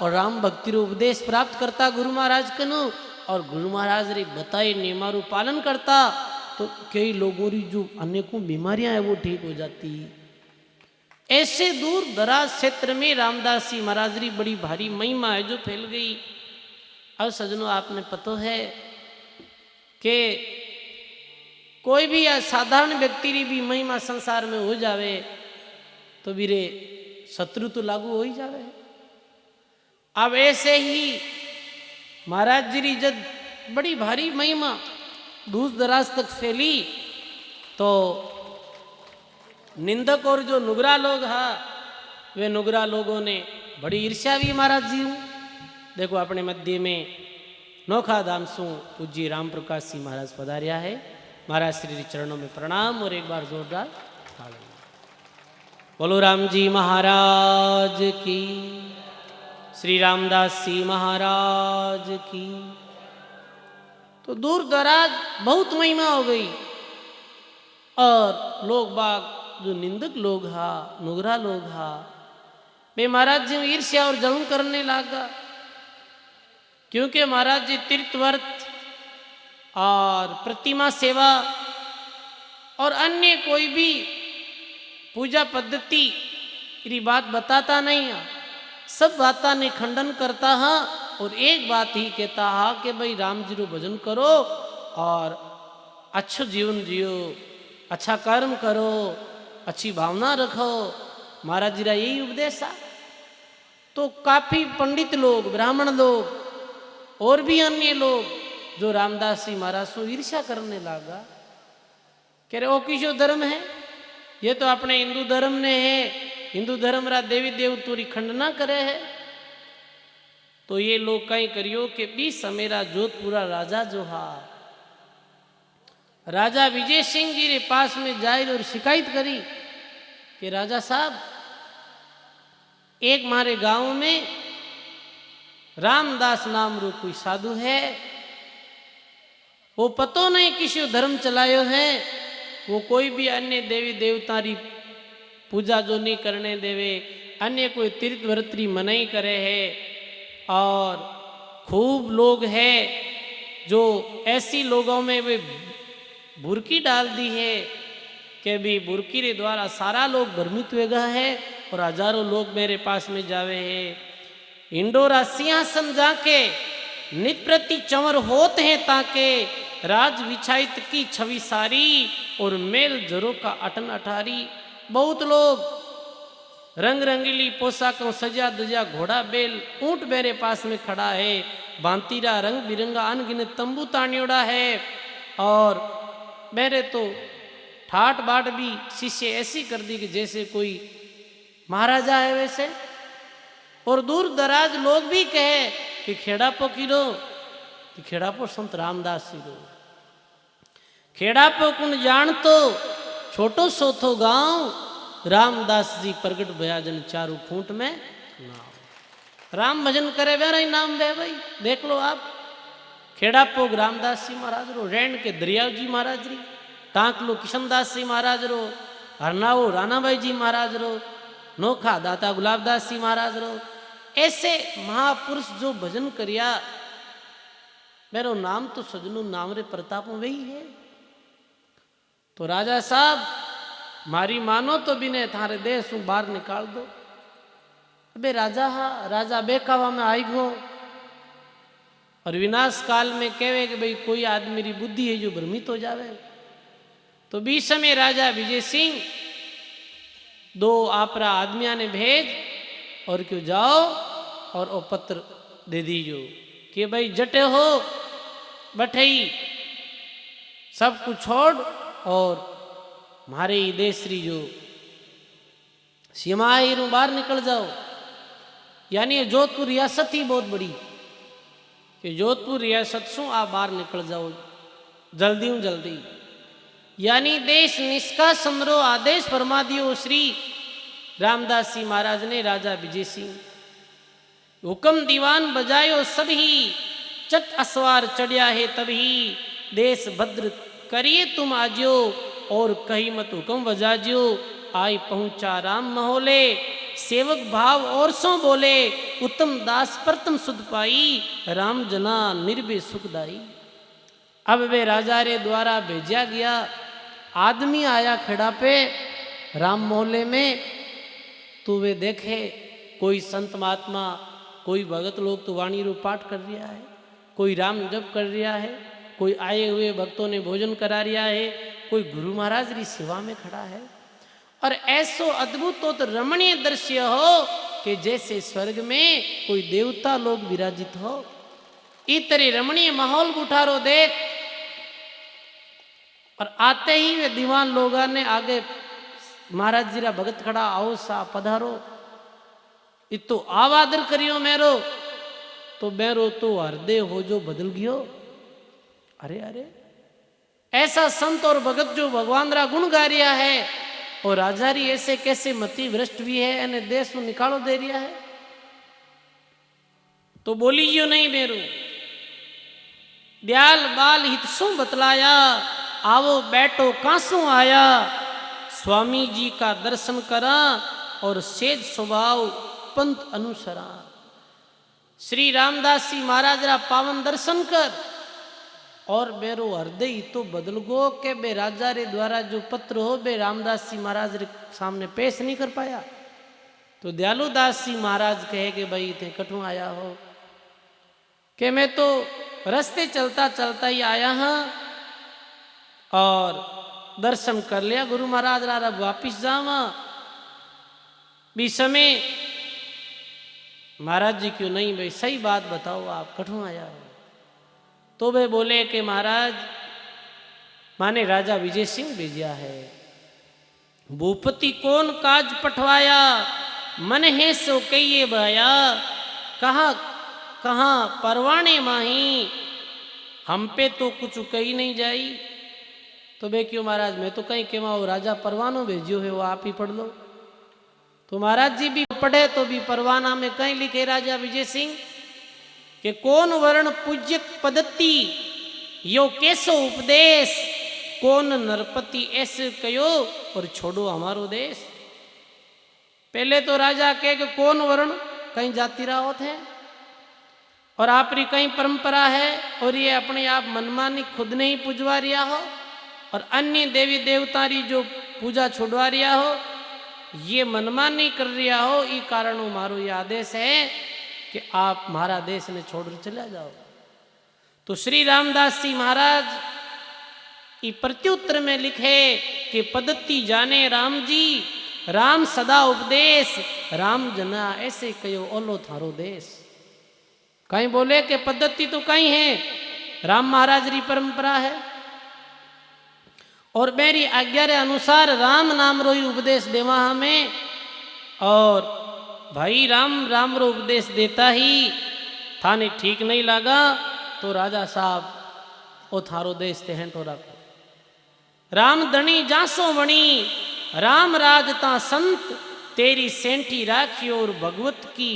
[SPEAKER 1] और राम भक्ति रो उपदेश प्राप्त करता गुरु महाराज कनु, और गुरु महाराज रे बताए नियमारू पालन करता, तो कई लोगों की जो अनेकों बीमारियां है वो ठीक हो जाती। ऐसे दूर दराज क्षेत्र में रामदास जी महाराज री बड़ी भारी महिमा है जो फैल गई। अब सजनों आपने पता है कि कोई भी साधारण व्यक्ति री भी महिमा संसार में हो जावे तो बीरे शत्रु तो लागू हो ही जावे। अब ऐसे ही महाराज जी री जब बड़ी भारी महिमा दूर दराज तक फैली, तो निंदक और जो नुगरा लोग हैं वे नुगरा लोगों ने बड़ी ईर्ष्या भी महाराज जी हूँ। देखो अपने मध्य में नोखा धाम सु पूज्य राम प्रकाश सिंह महाराज पधारिया है। महाराज श्री चरणों में प्रणाम और एक बार जोरदार ताली। बोलो राम जी महाराज की, श्री रामदास जी महाराज की। तो दूर दराज बहुत महिमा हो गई, और लोग बाग जो निंदक लोग हा, नुगरा लोग हा, वे महाराज जी ईर्ष्या और जलन करने लगा क्योंकि महाराज जी तीर्थव्रत और प्रतिमा सेवा और अन्य कोई भी पूजा पद्धति की बात बताता नहीं है, सब बातों ने खंडन करता है और एक बात ही कहता है कि भाई राम जी रो भजन करो और अच्छा जीवन जियो, अच्छा कर्म करो, अच्छी भावना रखो। महाराज जी का यही उपदेश है। तो काफ़ी पंडित लोग, ब्राह्मण लोग और भी अन्य लोग जो रामदास जी महाराज से ईर्ष्या करने लगा, कह रहे ओ किसो धर्म है, ये तो अपने हिंदू धर्म ने है, हिंदू धर्म रा देवी देवतों की खंडना करे है। तो ये लोग कहीं करियो कि 20 समेरा जोधपुरा राजा जो हा राजा विजय सिंह जी के पास में जाए और शिकायत करी कि राजा साहब, एक मारे गांव में रामदास नाम रो कोई साधु है, वो पतो नहीं किसी धर्म चलायो है, वो कोई भी अन्य देवी देवता री पूजा जो नहीं करने देवे, अन्य कोई तीर्थ व्रतरी मनाई करे है, और खूब लोग है जो ऐसी लोगों में वे बुरकी डाल दी है कि भी बुरकी रे द्वारा सारा लोग भ्रमित हुए गए है और हजारों लोग मेरे पास में जावे है। इंडोरा सिंहासन जाके नित प्रति चंवर होते हैं ताके राज विछाइत की छवि सारी और मेल जरो का अटन अठारी। बहुत लोग रंग रंगीली पोशाकों सजा दजा घोड़ा बेल ऊंट मेरे पास में खड़ा है, भांतीरा रंग बिरंगा अनगिनत तंबू तानियोड़ा है, और मेरे तो ठाट बाट भी शिष्य ऐसी कर दी कि जैसे कोई महाराजा है वैसे। और दूर दराज लोग भी कहे कि खेड़ापो किरो, कि खेड़ापो संत रामदास जी रो, खेड़ापो कुण जान तो छोटो सो थो गांव, रामदास जी प्रगट भया जन चारू खूंट में नाम। राम भजन करे वे नहीं नाम वे भाई, देख लो आप। खेड़ापोग रामदास जी महाराज रो, रैन के दरियाव जी महाराज री, टांकलो किशनदास जी महाराज रो, हरनाओ रानाभाई जी महाराज रो, नोखा दाता गुलाबदास जी महाराज रो, ऐसे महापुरुष जो भजन करिया, मेरो नाम तो सजनू नाम रे प्रताप वही है। तो राजा साहब मारी मानो तो बिने थारे देश से बाहर निकाल दो। अबे राजा हा, राजा बेकावा में आई गो और विनाश काल में कहे कि भाई कोई आदमी री बुद्धि है जो भ्रमित हो जावे। तो बीच समय राजा विजय सिंह 2 आपरा आदमिया ने भेज और क्यों जाओ और वो पत्र दे दीजो कि भाई जटे हो बठई सब कुछ छोड़ और मारे देश री जो सीमा है बाहर निकल जाओ। यानी जोधपुर रियासत ही बहुत बड़ी, कि जोधपुर रियासत से आप बाहर निकल जाओ जल्दी हूँ जल्दी। यानी देश निष्कासन रो आदेश फरमा दियो श्री रामदास जी महाराज ने राजा विजय सिंह। हुक्म दीवान बजायो सभी, चट असवार चढ़िया है तभी, देश भद्र करिए तुम आज्यो और कही मत हुक्म बजाज्यो। आई पहुंचा राम महोले, सेवक भाव और सो बोले, उत्तम दास प्रथम सुध पाई, राम जना निर्भय सुखदाई। अब वे राजा रे द्वारा भेजा गया आदमी आया खड़ा पे राम मोहल्ले में, तो वे देखे कोई संत महात्मा, कोई भगत लोग तो वाणी रूप पाठ कर रिया है, कोई राम जप कर रिया है, कोई आए हुए भक्तों ने भोजन करा रिया है, कोई गुरु महाराज की सेवा में खड़ा है। और ऐसो अद्भुत और रमणीय दृश्य हो कि जैसे स्वर्ग में कोई देवता लोग विराजित हो। इतने रमणीय माहौल उठारो देख। और आते ही वे दीवान लोगों ने आगे महाराज जी रा भगत खड़ा, आओ सा पधारो, इतो आवादर करियो मेरो, तो मेरो तो हृदय हो जो बदल गयो। अरे अरे ऐसा संत और भगत जो भगवान रा गुण गा रिया है और राजारी ऐसे कैसे मति भ्रष्ट भी है, एने देश को निकालो दे रिया है। तो बोली जो नहीं बेरू, दयाल बाल हित सु बतलाया, आवो बैठो कांसू आया, स्वामी जी का दर्शन करा और सेज स्वभाव पंथ अनुसरा। श्री रामदास जी महाराज रा पावन दर्शन कर और बेरो हृदय तो बदल गो के बे राजा रे द्वारा जो पत्र हो बे रामदास जी महाराज रे सामने पेश नहीं कर पाया। तो दयालुदास जी महाराज कहे कि भाई इतने कठू आया हो कि मैं तो रास्ते चलता चलता ही आया हाँ और दर्शन कर लिया गुरु महाराज रा वापिस जावा भी समय। महाराज जी क्यों नहीं भाई सही बात बताओ आप कठू आया हो। तो वे बोले कि महाराज माने राजा विजय सिंह भेजा है, भूपति कौन काज पठवाया, मन है सो कहिए भाया, कहाँ कहाँ परवाने माही, हम पे तो कुछ कही नहीं जाई। तो बे क्यों महाराज मैं तो कहीं के वो राजा परवानो भेजियो है वो आप ही पढ़ लो। तो महाराज जी भी पढ़े तो भी परवाना में कहीं लिखे राजा विजय सिंह कि कौन वर्ण पूज्य पद्धति यो कैसो उपदेश, कौन नरपति ऐसे कयो और छोड़ो हमारो देश। पहले तो राजा कहे कि कौन वर्ण कहीं जाति रावत है और आप री कहीं परंपरा है और ये अपने आप मनमानी खुद नहीं पूजवा रिया हो और अन्य देवी देवता री जो पूजा छुड़वा रिया हो, ये मनमानी कर रिया हो, ये कारण मारो ये आदेश है कि आप हमारा देश ने छोड़कर चला जाओ। तो श्री रामदास जी महाराज ये प्रत्युत्तर में लिखे कि पद्धति जाने राम जी, राम सदा उपदेश, राम जना ऐसे कयो ओलो थारो देश। कहीं बोले कि पद्धति तो कहीं है, राम महाराज री परंपरा है और मेरी आज्ञा रे अनुसार राम नाम रो ही उपदेश देवा हमें। और भाई राम राम रो उपदेश देता ही थाने ठीक नहीं लगा तो राजा साहब ओ थारो देश ते हेंटो रखो। राम दणी जासो वणी, राम राजता संत, तेरी सेंठी राखियो और भगवत की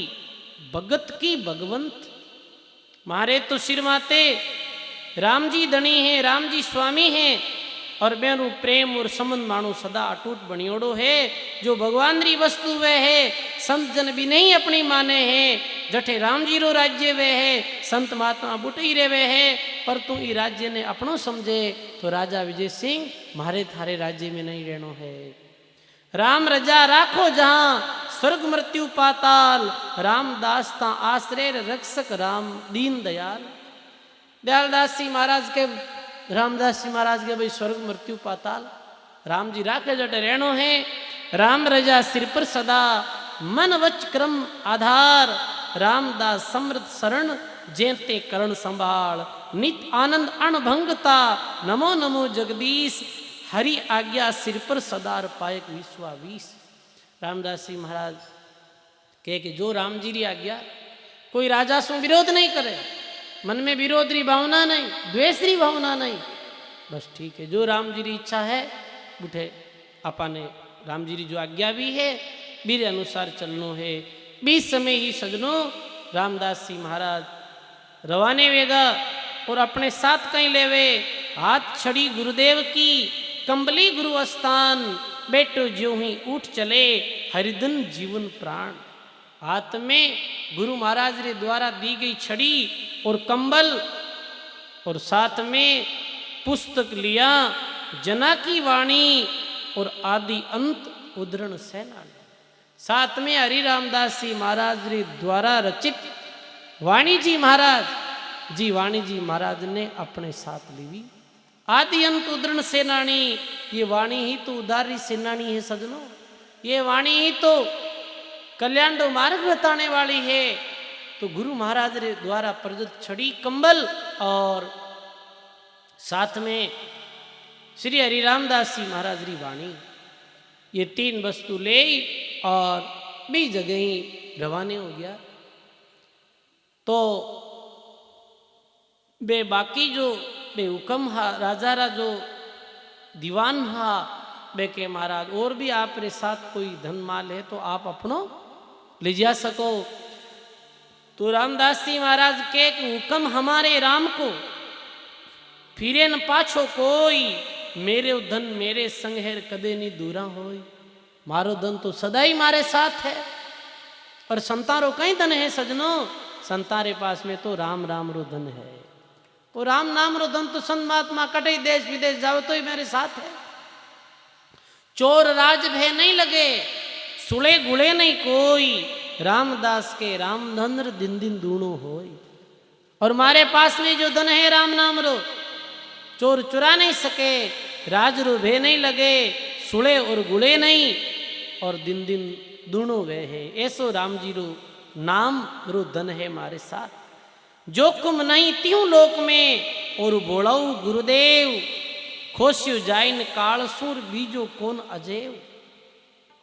[SPEAKER 1] भगत की भगवंत। मारे तो सिर माते राम जी धनी है, राम जी स्वामी है और बेनु प्रेम और संबंध मानो सदा अटूट बनियोड़ो है। जो भगवान री वस्तु वे है, संत जन भी नहीं अपनी माने हैं। जठे राम जी रो राज्य वे है, संत महात्मा बुटई रे वे है, पर तू ई राज्य ने अपनो समझे तो राजा विजय सिंह मारे थारे राज्य में नहीं रहनो है। राम रजा राखो जहां, स्वर्ग मृत्यु पाताल, रामदास ता आश्रय रक्षक राम दीन दयाल। दयालदास जी महाराज के रामदास जी महाराज के भाई स्वर्ग मृत्यु पाताल राम जी राखे जटे रहनो है। राम रजा सिर पर सदा, मन वच क्रम आधार, रामदास समृत शरण जेते करण संभाल। नित आनंद अणभंगता, नमो नमो जगदीश, हरि आज्ञा सिर पर सदार पायक विश्वावीस। रामदास जी महाराज कहे कि जो राम जी री आज्ञा, कोई राजा सु विरोध नहीं करे, मन में विरोध री भावना नहीं, द्वेष री भावना नहीं, बस ठीक है जो राम जी री इच्छा है बुठे आपा ने राम जी री जो आज्ञा भी है मेरे अनुसार चलनो है। बीस समय ही सजनो रामदास जी महाराज रवाने वेगा और अपने साथ कहीं लेवे, हाथ छड़ी गुरुदेव की, कंबली गुरु अस्थान, बेटो ज्यों ही उठ चले, हरिदन जीवन प्राण। हाथ में गुरु महाराज रे द्वारा दी गई छड़ी और कंबल और साथ में पुस्तक लिया, जना की वाणी और आदि अंत उद्धरण सेनानी। साथ में हरि रामदास जी महाराज रे द्वारा रचित वाणी जी महाराज जी, वाणी जी महाराज ने अपने साथ ली। आदि अंत उद्धरण सेनानी, ये वाणी ही तो उदारी सेनानी है सजनों। ये वाणी ही तो कल्याण मार्ग बताने वाली है। तो गुरु महाराज रे द्वारा प्रदत्त छड़ी कंबल और साथ में श्री हरि रामदास जी महाराज री वाणी, ये तीन वस्तु ले और भी जगह ही रवाने हो गया। तो बे बाकी जो बे हुक्म हा राजा रा जो दीवान हा बे के महाराज और भी आप रे साथ कोई धन माल है तो आप अपनो ले जा सको। तो रामदास जी महाराज के हुक्म हमारे राम को, फिरे न पाछो कोई, मेरे धन मेरे संग है कदे नहीं दूरा होई। मारो धन तो सदा ही मारे साथ है और संतारो कई धन है सजनो, संतारे पास में तो राम राम रो धन है। वो राम नाम रो धन तो संत महात्मा कटे देश विदेश जाओ तो ही मेरे साथ है। चोर राज भय नहीं लगे, सुले गुले नहीं कोई, रामदास के राम धन दिन दिन दूनो होई। और मारे पास में जो धन है राम नाम रो, चोर चुरा नहीं सके, राज रो भय नहीं लगे, सुले और गुले नहीं, और दिन दिन दूनो वे है। ऐसो राम जी रो नाम रो धन है मारे साथ। जोखम नहीं त्यों लोक में, और बोलाऊ गुरुदेव, खोस्यु जाइन कालसूर बीजो कौन अजेव।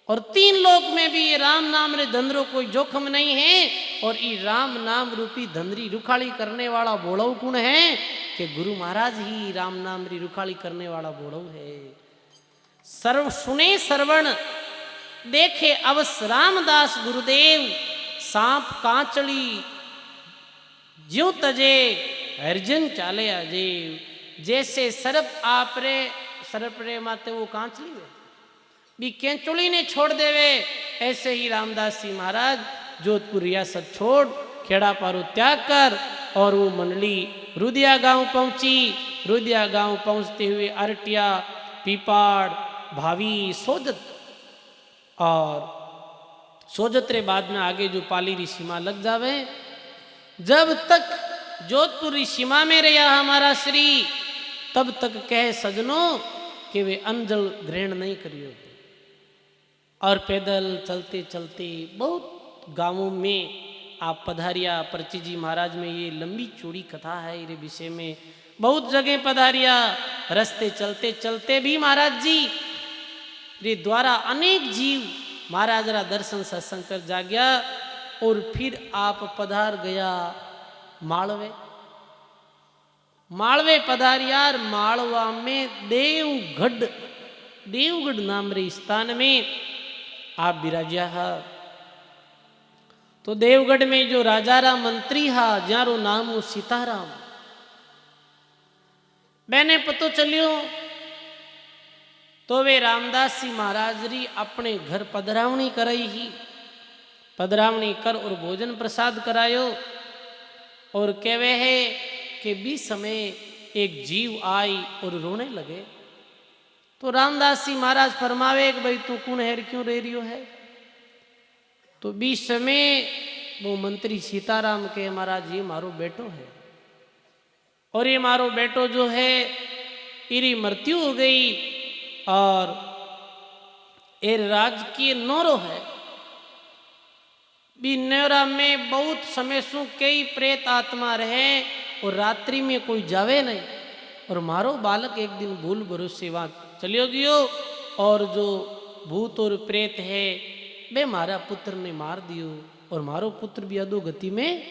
[SPEAKER 1] और तीन लोक में भी ये राम नाम रे धंधरो कोई जोखम नहीं है। और ये राम नाम रूपी धंधरी रुखाड़ी करने वाला बोड़ऊ कौन है कि गुरु महाराज ही राम नाम री रुखाड़ी करने वाला बोड़ऊ है। सर्व सुने श्रवण देखे अवस रामदास गुरुदेव, सांप कांचली ज्यों तजे हरिजन चाले अजेव। जैसे सरप आपरे सरप रे माते वो कांचली वे भी केंचुली ने छोड़ देवे, ऐसे ही रामदास जी महाराज जोधपुर रियासत छोड़ खेड़ा पारो त्याग कर और वो मंडली रुदिया गांव पहुंची। रुदिया गांव पहुंचते हुए अरटिया, पीपाड़, भावी, सोजत, और सोजत रे बाद में आगे जो पाली री सीमा लग जावे। जब तक जोधपुर री सीमा में रहा हमारा श्री, तब तक कहे सजनों कि वे अन्न ग्रहण नहीं करियो। और पैदल चलते चलते बहुत गांवों में आप पधारिया। परची जी महाराज में ये लंबी चौड़ी कथा है, ये विषय में बहुत जगह पधारिया। रास्ते चलते चलते भी महाराज जी रे द्वारा अनेक जीव महाराज रा दर्शन सत्संग कर जाग्या। और फिर आप पधार गया मालवे। मालवे पधारियार, मालवा में देवगढ़ नाम रे स्थान में आप विराजिया हा। तो देवगढ़ में जो राजा रा मंत्री हा, जारो नाम हो सीताराम। मैंने पतो चलियो तो वे रामदास जी महाराज री अपने घर पधरावणी कराई ही। पधरावणी कर और भोजन प्रसाद करायो। और कहवे है कि बीच समय एक जीव आई और रोने लगे। तो रामदास जी महाराज फरमावे कि भाई तू कौन है, क्यों रे रियो है। तो बीच समय वो मंत्री सीताराम के महाराज ये मारो बेटो है, और ये मारो बेटो जो है इरी मृत्यु हो गई, और ये राजकीय नौरो है। भी न्योरा में बहुत समय सु कई प्रेत आत्मा रहे और रात्रि में कोई जावे नहीं। और मारो बालक एक दिन भूल भरोसे वहाँ चलियो गयो, और जो भूत और प्रेत है वे मारा पुत्र ने मार दियो, और मारो पुत्र भी अधो गति में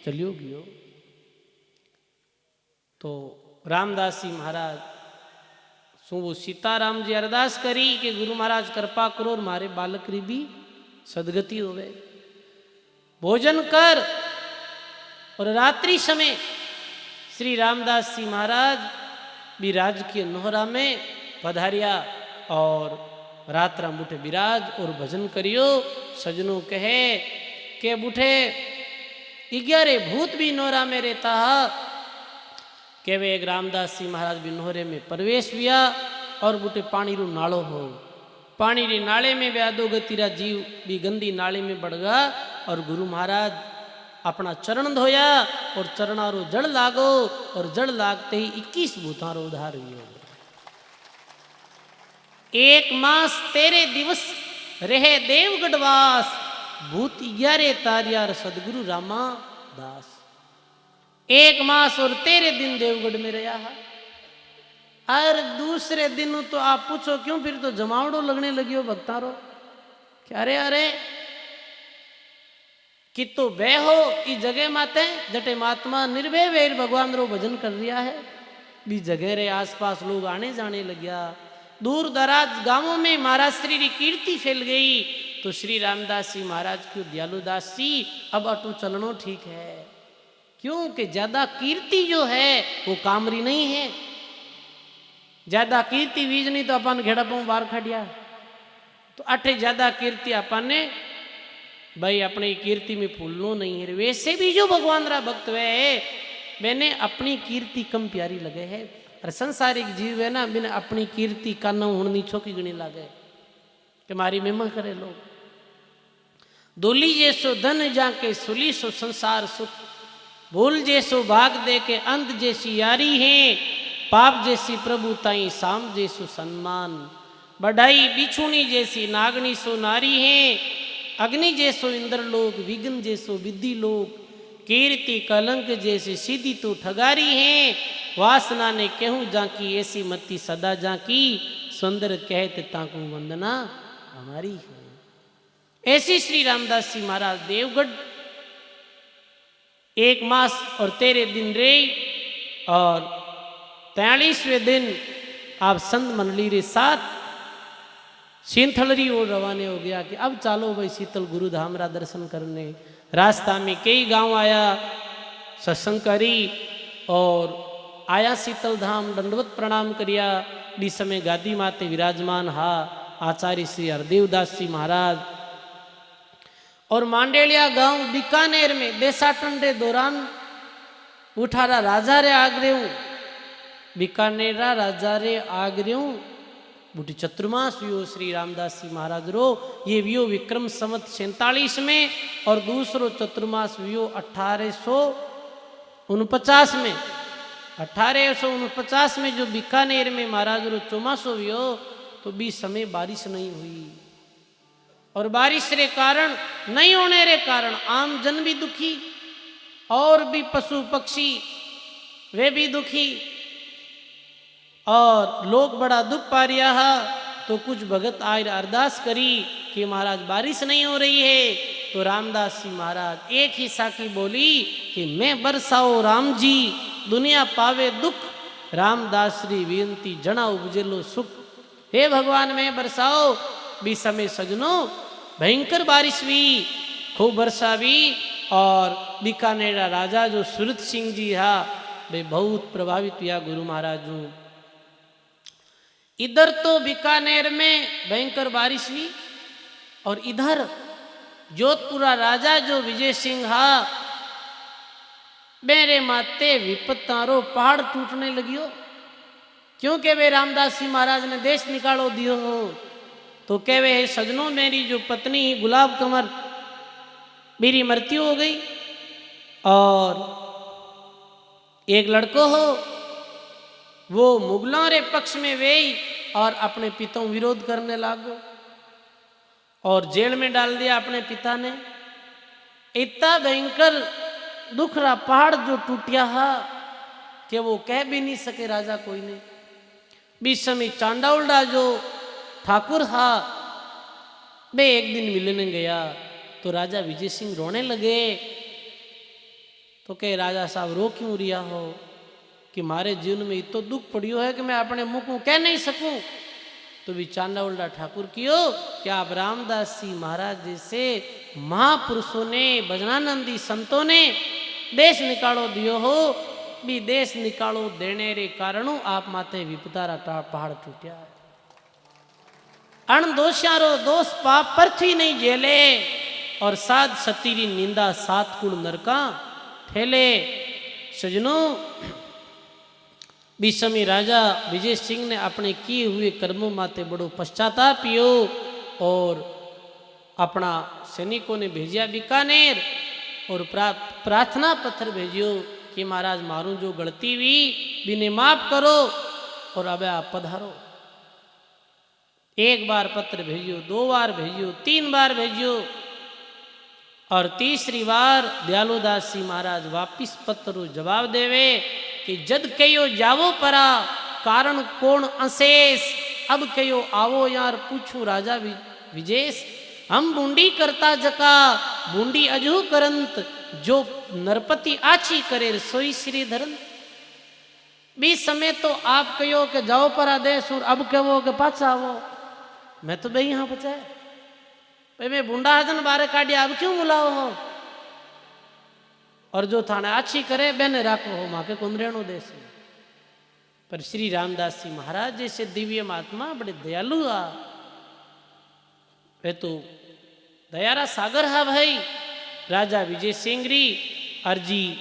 [SPEAKER 1] चलियो गयो। तो रामदास जी महाराज सो वो सीताराम जी अरदास करी कि गुरु महाराज कृपा करो और मारे बालक री भी सदगति होवे। भोजन कर। और रात्रि समय श्री रामदास जी महाराज भी राजकीय नोहरा में पधारिया, और रात्रा बुठे विराज और भजन करियो। सजनों कहे के बुठे 11 भूत भी नोहरा में रहता हा। के वे एक रामदास जी महाराज भी नोहरे में प्रवेश किया, और बुठे पानी रू नालो हो। पानी रे नाले में वे आदो गतिरा जीव भी गंदी नाले में बढ़ गया। और गुरु महाराज अपना चरण धोया, और चरणारो जड़ लागो, और जड़ लागते ही 21 भूतारो उद्धार हुए। 1 मास 13 दिवस रहे देवगढ़वास, भूत 11 तारियार सदगुरु रामा दास। 1 मास और 13 दिन देवगढ़ में रहा है। और दूसरे दिन तो आप पूछो क्यों, फिर तो जमावड़ो लगने लगियो भक्तारो। क्या रे अरे कि तो वे हो इस जगह माते जटे महात्मा निर्भय वेर भगवान रो भजन कर रिया है। भी जगह रे आसपास लोग आने जाने लग्या। दूर दराज गांवों में महाराज श्री की कीर्ति फैल गई। तो श्री रामदास जी महाराज क्यों दयालुदास जी अब अटू चलनो ठीक है, क्योंकि ज्यादा कीर्ति जो है वो कामरी नहीं है। ज्यादा कीर्ति बीज नहीं तो अपन घेड़ा पाऊं बाहर खड़िया। तो अठे ज्यादा कीर्ति अपन ने भाई अपनी कीर्ति में फूलनो नहीं है। वैसे भी जो भगवान रा भक्त वे है मैंने अपनी कीर्ति कम प्यारी लगे है। और संसारिक जीव है ना मैंने अपनी कीर्ति का न होनी छोकी गणी लागे कि मारी महिमा करे लोग। दोली जैसो धन जाके सुली सो संसार सुख, भूल जैसो भाग दे के अंत जैसी यारी है, पाप जैसी प्रभु ताई साम जैसो सम्मान, बढ़ाई बिछुनी जैसी नागनी सो नारी है, अग्नि जैसो इंद्र लोग विघ्न जैसो विद्धि लोग, कीर्ति कलंक जैसे सीधी तो ठगारी है, वासना ने कहूँ जाकी ऐसी मती सदा जाकी, सुंदर कहते ताकू वंदना हमारी है। ऐसी श्री रामदास जी महाराज देवगढ़ 1 मास और 13 दिन रे और 43वें दिन आप संत मंडली के साथ सिंथलरी और रवाने हो गया कि अब चालो भाई शीतल गुरु धाम रा दर्शन करने। रास्ता में कई गांव आया सत्संग करी और आया शीतल धाम दंडवत प्रणाम करिया। इस समय गादी माते विराजमान हा आचार्य श्री हरदेवदास जी महाराज। और मांडेलिया गांव बीकानेर में देशाटन रे दौरान उठारा राजा रे आगरेऊ बीकानेर राजा रे आगरेऊ बूटी चतुर्मास वियो श्री रामदास जी महाराज रो। ये वियो विक्रम संवत 47 में और दूसरो चतुर्मास वियो 1849 में। 1849 में जो बीकानेर में महाराज रो चौमासो वियो तो बीच समय बारिश नहीं हुई और बारिश रे कारण नहीं होने रे कारण आम जन भी दुखी और भी पशु पक्षी वे भी दुखी और लोग बड़ा दुख पा रिया है। तो कुछ भगत आए अरदास करी कि महाराज बारिश नहीं हो रही है। तो रामदास जी महाराज एक ही साकी बोली कि मैं बरसाओ राम जी दुनिया पावे दुख, रामदास श्री विनती जना उपजेलो सुख। हे भगवान मैं बरसाओ। भी समय सजनो भयंकर बारिश भी खूब वर्षा भी और बीकानेर राजा जो सूरत सिंह जी हा वे बहुत प्रभावित हुआ गुरु महाराज हूँ। इधर तो बीकानेर में भयंकर बारिश हुई और इधर जोधपुरा राजा जो विजय सिंह हा मेरे माते विपत्तारो पहाड़ टूटने लगियो क्योंकि वे रामदास जी महाराज ने देश निकालो दियो हो। तो कह वे सजनों मेरी जो पत्नी गुलाब कमर मेरी मृत्यु हो गई और एक लड़को हो वो मुगलों रे पक्ष में वे और अपने पिता विरोध करने लागो और जेल में डाल दिया अपने पिता ने। इतना भयंकर दुख रा पहाड़ जो टूटिया हा कि वो कह भी नहीं सके राजा कोई ने। बीच समय चांडाउल्डा जो ठाकुर हा वे एक दिन मिलने गया तो राजा विजय सिंह रोने लगे। तो कहे राजा साहब रो क्यों रिया हो कि मारे जीवन में इतो दुख पड़ियो है कि मैं अपने मुंह को कह नहीं सकूं। तो भी चांडाउल्डा ठाकुर कियो कि आप रामदास जी महाराज जैसे महापुरुषों ने भजनानंदी संतों ने देश निकालो दियो हो भी देश निकालो देने रे कारणों आप माते विपतारा पहाड़ टूटिया है। अणदोषारो दोष पाप पृथ्वी नहीं झेले और साध सतीरी निंदा 7 कुल नरका ठेले। सजनों बीसमी राजा विजय सिंह ने अपने किए हुए कर्मों माते बड़ो पश्चाताप पियो और अपना सैनिकों ने भेजिया बीकानेर और प्रार्थना पत्र भेजियो कि महाराज मारू जो गलती हुई बिने माफ करो और अब आप पधारो। 1 बार पत्र भेजियो, 2 बार भेजियो, 3 बार भेजियो और तीसरी बार दयालुदास जी महाराज वापिस पत्र जवाब देवे कि जद कयो जावो परा कारण कौन अशेष, अब कयो आवो यार पूछू राजा विजेश। हम बूंदी करता जका बूंदी अजू करंत, जो नरपति आछी करे सोई श्री धरन। बीस समय तो आप कहो कि जाओ परा देश और अब कहो कि पाछा आवो। मैं तो भाई यहाँ बचाए भाई मैं बूंदा हजन बारे काटिया अब क्यों बुलाओ हो और जो थाने अच्छी करे बहने राखो हो माँ के कुंदरेणु देश में। पर श्री रामदास जी महाराज जैसे दिव्य महात्मा बड़े दयालु आ वे तो दयारा सागर हा भाई। राजा विजय सिंगरी अर्जी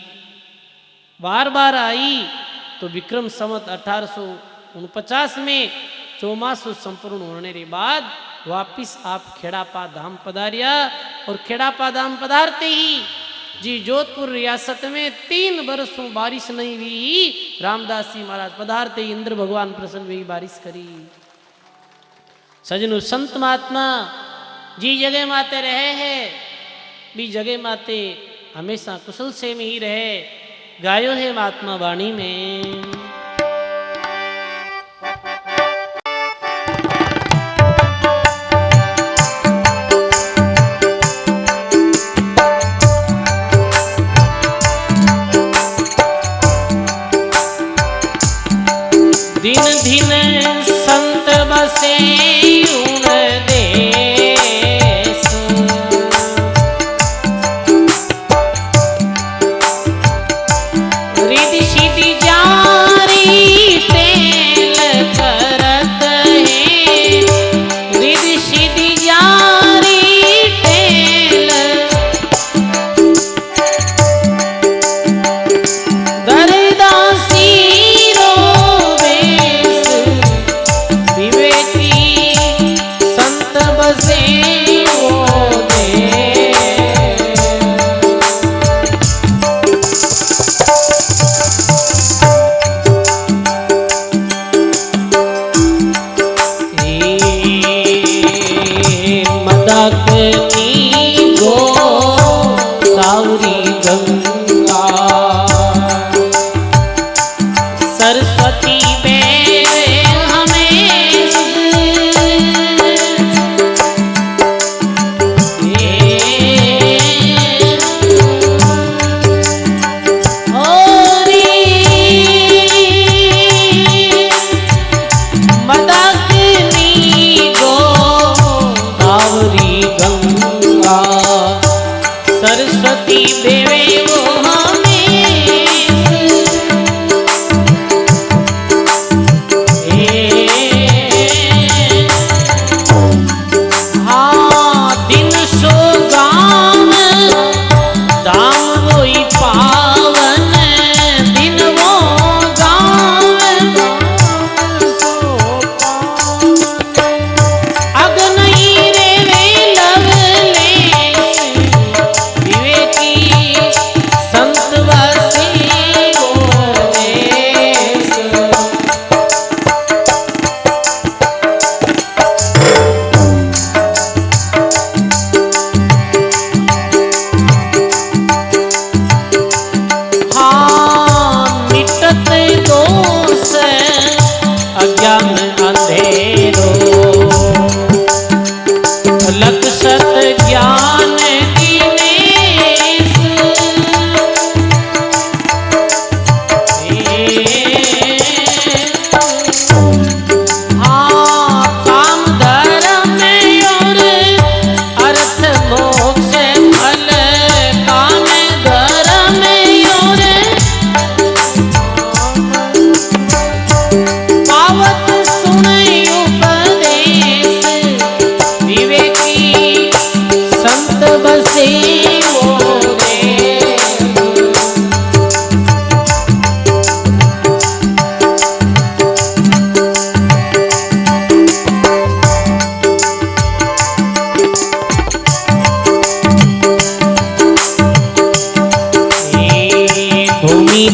[SPEAKER 1] बार बार आई तो विक्रम संवत 1849 में चौमासु संपूर्ण होने के बाद वापिस आप खेड़ापा धाम पधारिया। और खेड़ापा धाम पधारते ही जी जोधपुर रियासत में 3 वर्षों बारिश नहीं हुई। रामदास जी महाराज पधारते ही इंद्र भगवान प्रसन्न हुई, बारिश करी। सजनु संत महात्मा जी जगह माते रहे हैं, भी जगह माते हमेशा कुशल से में ही रहे। गायो है महात्मा वाणी में। दिन दिन संत बसे उन देश, रिद्धि सिद्धि जारी तेल करत है, रिद्धि सिद्धि जारी तेल दरदासी सरस्वती बेरे हमें मदकनी गोदावरी गंगा, सरस्वती देवे वो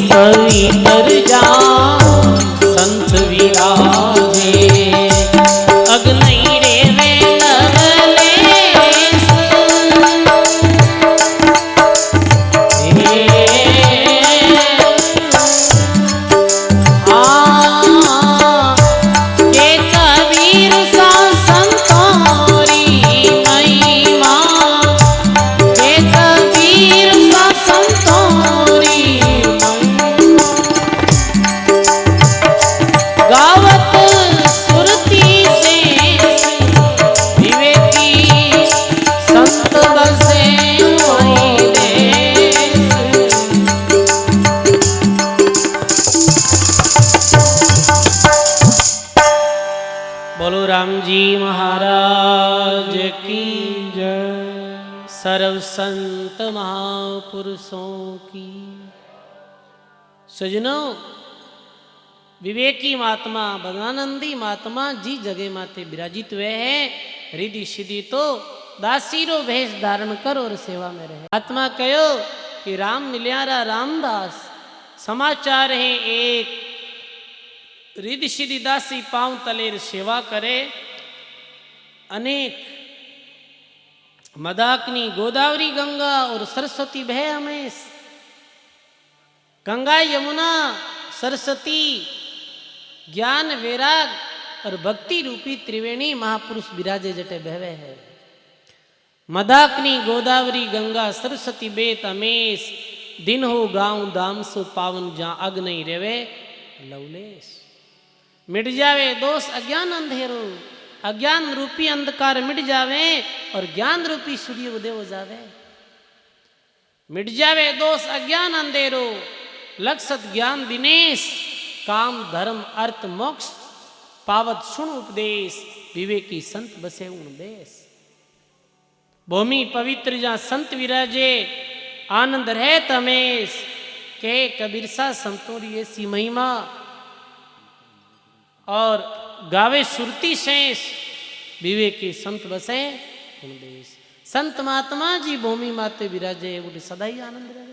[SPEAKER 1] पवित्र जा संत विराजे, अग्नि रे वे लवलेश, के कबीर सा संतोरी महिमा, के कबीर सा संतोरी गावत सुरती से विवेकी संत बसे वही देश। बोलो राम जी महाराज की जय। सर्व संत महापुरुषों की। सजनों, विवेकी महात्मा बदानंदी महात्मा जी जगह माते विराजित हुए हैं। रिद्धि सिद्धि तो दासीरो भेष धारण कर और सेवा में रहे। आत्मा कहो कि राम मिल्यारा रामदास, समाचार है एक रिद्धि सिद्धि दासी पांव तलेर सेवा करे। अनेक मदाकिनी गोदावरी गंगा और सरस्वती बह हमेश। गंगा यमुना सरस्वती ज्ञान वैराग और भक्ति रूपी त्रिवेणी महापुरुष विराजे जटे बहवे है। मदाकिनी गोदावरी गंगा सरस्वती बेत अमेश, दिन हो गांव दाम सो पावन जहां अग नहीं रेवे लवलेश। मिट जावे दोष अज्ञान अंधेरो, अज्ञान रूपी अंधकार मिट जावे और ज्ञान रूपी सूर्य उदय हो जावे। मिट जावे दोष अज्ञान अंधेरो, लक्षत ज्ञान दिनेश। काम धर्म अर्थ मोक्ष पावत सुन उपदेश, विवेकी संत बसे उन देश। भूमि पवित्र जहाँ संत विराजे, आनंद रहे तमेश। के कबीर सा संतोरी ऐसी महिमा, और गावे सुरती शेष, विवेकी संत बसे उन देश। संत महात्मा जी भूमि माते विराजे, उठे सदा ही आनंद रहे।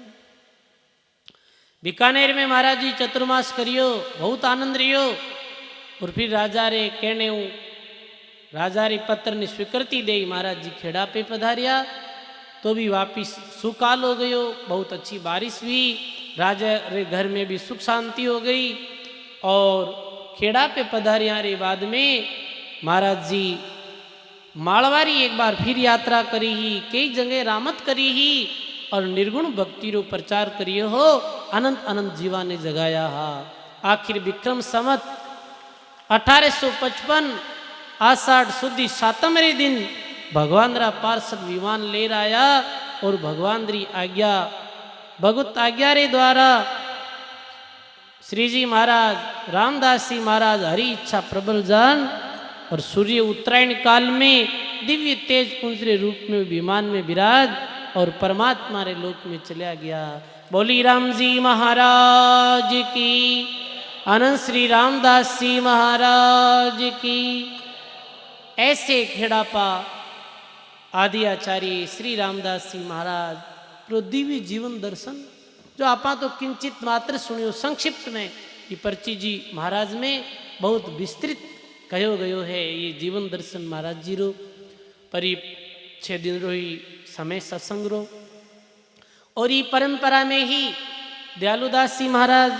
[SPEAKER 1] बीकानेर में महाराज जी चतुर्मास करियो, बहुत आनंद रियो। और फिर राजा रे कहने राजा रे पत्र ने स्वीकृति दे, महाराज जी खेड़ा पे पधारिया तो भी वापिस सुकाल हो गयो। बहुत अच्छी बारिश हुई, राजा रे घर में भी सुख शांति हो गई। और खेड़ा पे पधारिया रे बाद में महाराज जी मालवारी एक बार फिर यात्रा करी ही, कई जगह रामत करी ही और निर्गुण भक्ति रो प्रचार करियो हो। अनंत अनंत जीवा ने जगाया हा। आखिर विक्रम संवत 1855 आषाढ़ सुदी 7वें दिन भगवान रा पार्षद विमान ले आया और भगवान री आज्ञा भगवत आज्ञा रे द्वारा श्री जी महाराज रामदास जी महाराज हरि इच्छा प्रबल जान और सूर्य उत्तरायण काल में दिव्य तेज पुंज रे रूप में विमान में विराज और परमात्मा रे लोक में चला गया। बोली राम जी महाराज की, अनंत श्री रामदास जी महाराज की। ऐसे खेड़ापा आदि आचार्य श्री रामदास जी महाराज रो दिव्य जीवन दर्शन जो आपा तो किंचित मात्र सुनियो संक्षिप्त में, ये पर्ची जी महाराज में बहुत विस्तृत कहो गयो है। ये जीवन दर्शन महाराज जी रो परी 6 दिन रो ही समय सत्संग रो। और ये परंपरा में ही दयालुदास जी महाराज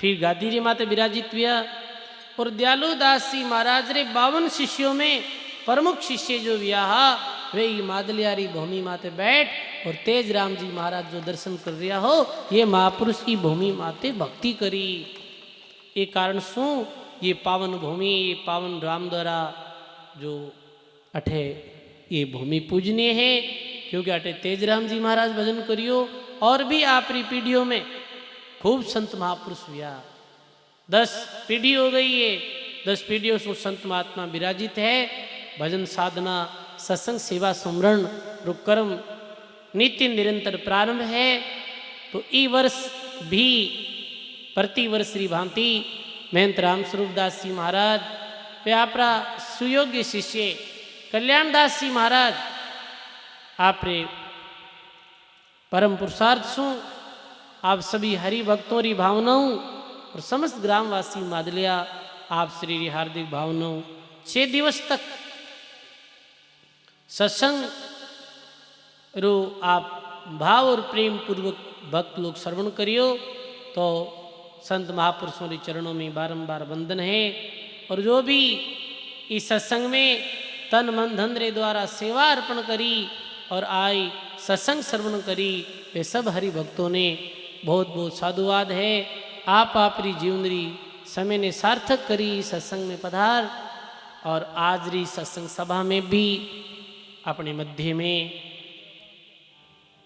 [SPEAKER 1] फिर गादी रे माते विराजित हुआ। और दयालुदास जी महाराज रे 52 शिष्यों में प्रमुख शिष्य जो व्याहा वे मादलियारी भूमि माते बैठ और तेज राम जी महाराज जो दर्शन कर रहा हो, ये महापुरुष की भूमि माते भक्ति करी। ये कारण शू ये पावन भूमि, ये पावन राम द्वारा जो अठे ये भूमि पूजनीय है, क्योंकि अठे तेज राम जी महाराज भजन करियो। और भी आपरी पीढ़ियों में खूब संत महापुरुष हुआ। 10 पीढ़ी हो गई है, 10 पीढ़ियों से संत महात्मा विराजित है। भजन साधना सत्संग सेवा सुमरण रुकर्म नित्य निरंतर प्रारंभ है। तो ई वर्ष भी प्रति वर्ष श्री भांति महंत राम स्वरूप दास जी महाराज वे आपरा सुयोग्य शिष्य कल्याण दास जी महाराज आपरे परम पुरुषार्थ सु आप सभी हरि भक्तों री भावनाओं और समस्त ग्रामवासी मादलिया आप श्री री हार्दिक भावनाओं 6 दिवस तक सत्संग रो आप भाव और प्रेम पूर्वक भक्त लोग श्रवण करियो। तो संत महापुरुषों के चरणों में बारंबार वंदन है। और जो भी इस सत्संग में तन मन धन रे द्वारा सेवा अर्पण करी और आई सत्संग श्रवण करी, वे सब हरि भक्तों ने बहुत बहुत साधुवाद है। आप री जीवन री समय ने सार्थक करी सत्संग में पधार। और आज री सत्संग सभा में भी अपने मध्य में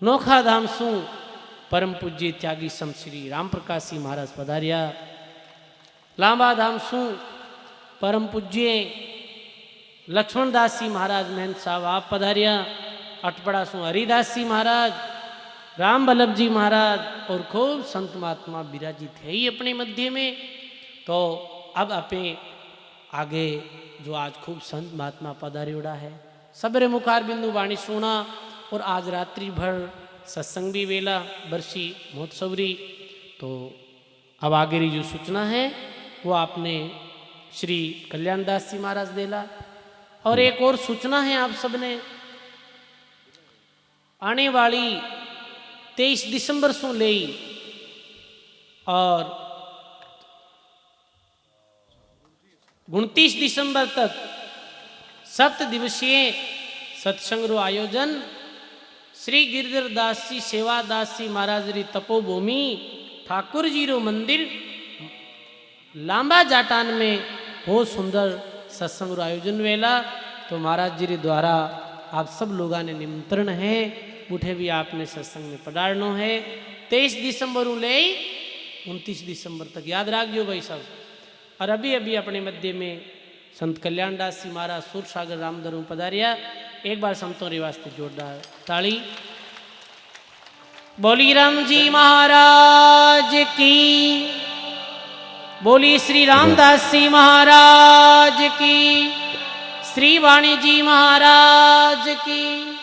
[SPEAKER 1] नोखा धाम सु परम पूज्य त्यागी संत श्री राम प्रकाश जी महाराज पधारिया। लांबा धाम सु परम पूज्य लक्ष्मण दास जी महाराज महंत साहब आप पधारिया। अटपड़ा सु हरिदास जी महाराज, राम वल्लभ जी महाराज और खूब संत महात्मा विराजित है ही अपने मध्य में। तो अब अपने आगे जो आज खूब संत महात्मा पधारियोड़ा है, सबरे मुखार बिंदु वाणी सुना। और आज रात्रि भर सत्संग भी वेला बरसी महोत्सवरी। तो अब आगे री जो सूचना है वो आपने श्री कल्याणदास जी महाराज देला। और एक और सूचना है आप सबने, आने वाली 23 दिसंबर से ले और 29 दिसंबर तक 7 दिवसीय सत्संग रो आयोजन श्री गिरधर दास जी सेवादास जी महाराज री तपोभूमि ठाकुर जी रो मंदिर लांबा जाटान में बहुत सुंदर सत्संग रो आयोजन वेला। तो महाराज जी रे द्वारा आप सब लोगों ने निमंत्रण है, उठे भी आपने सत्संग में पधारनो है। 23 दिसंबर ले 29 दिसंबर तक याद रखियो भाई साहब। और अभी अभी अपने मध्य में संत कल्याणदास जी महाराज सूरसागर रामदरू पधारिया। एक बार संतों रे वास्ते जोरदार ताली। बोली राम जी महाराज की, बोली श्री रामदास जी महाराज की, श्री वाणी जी महाराज की।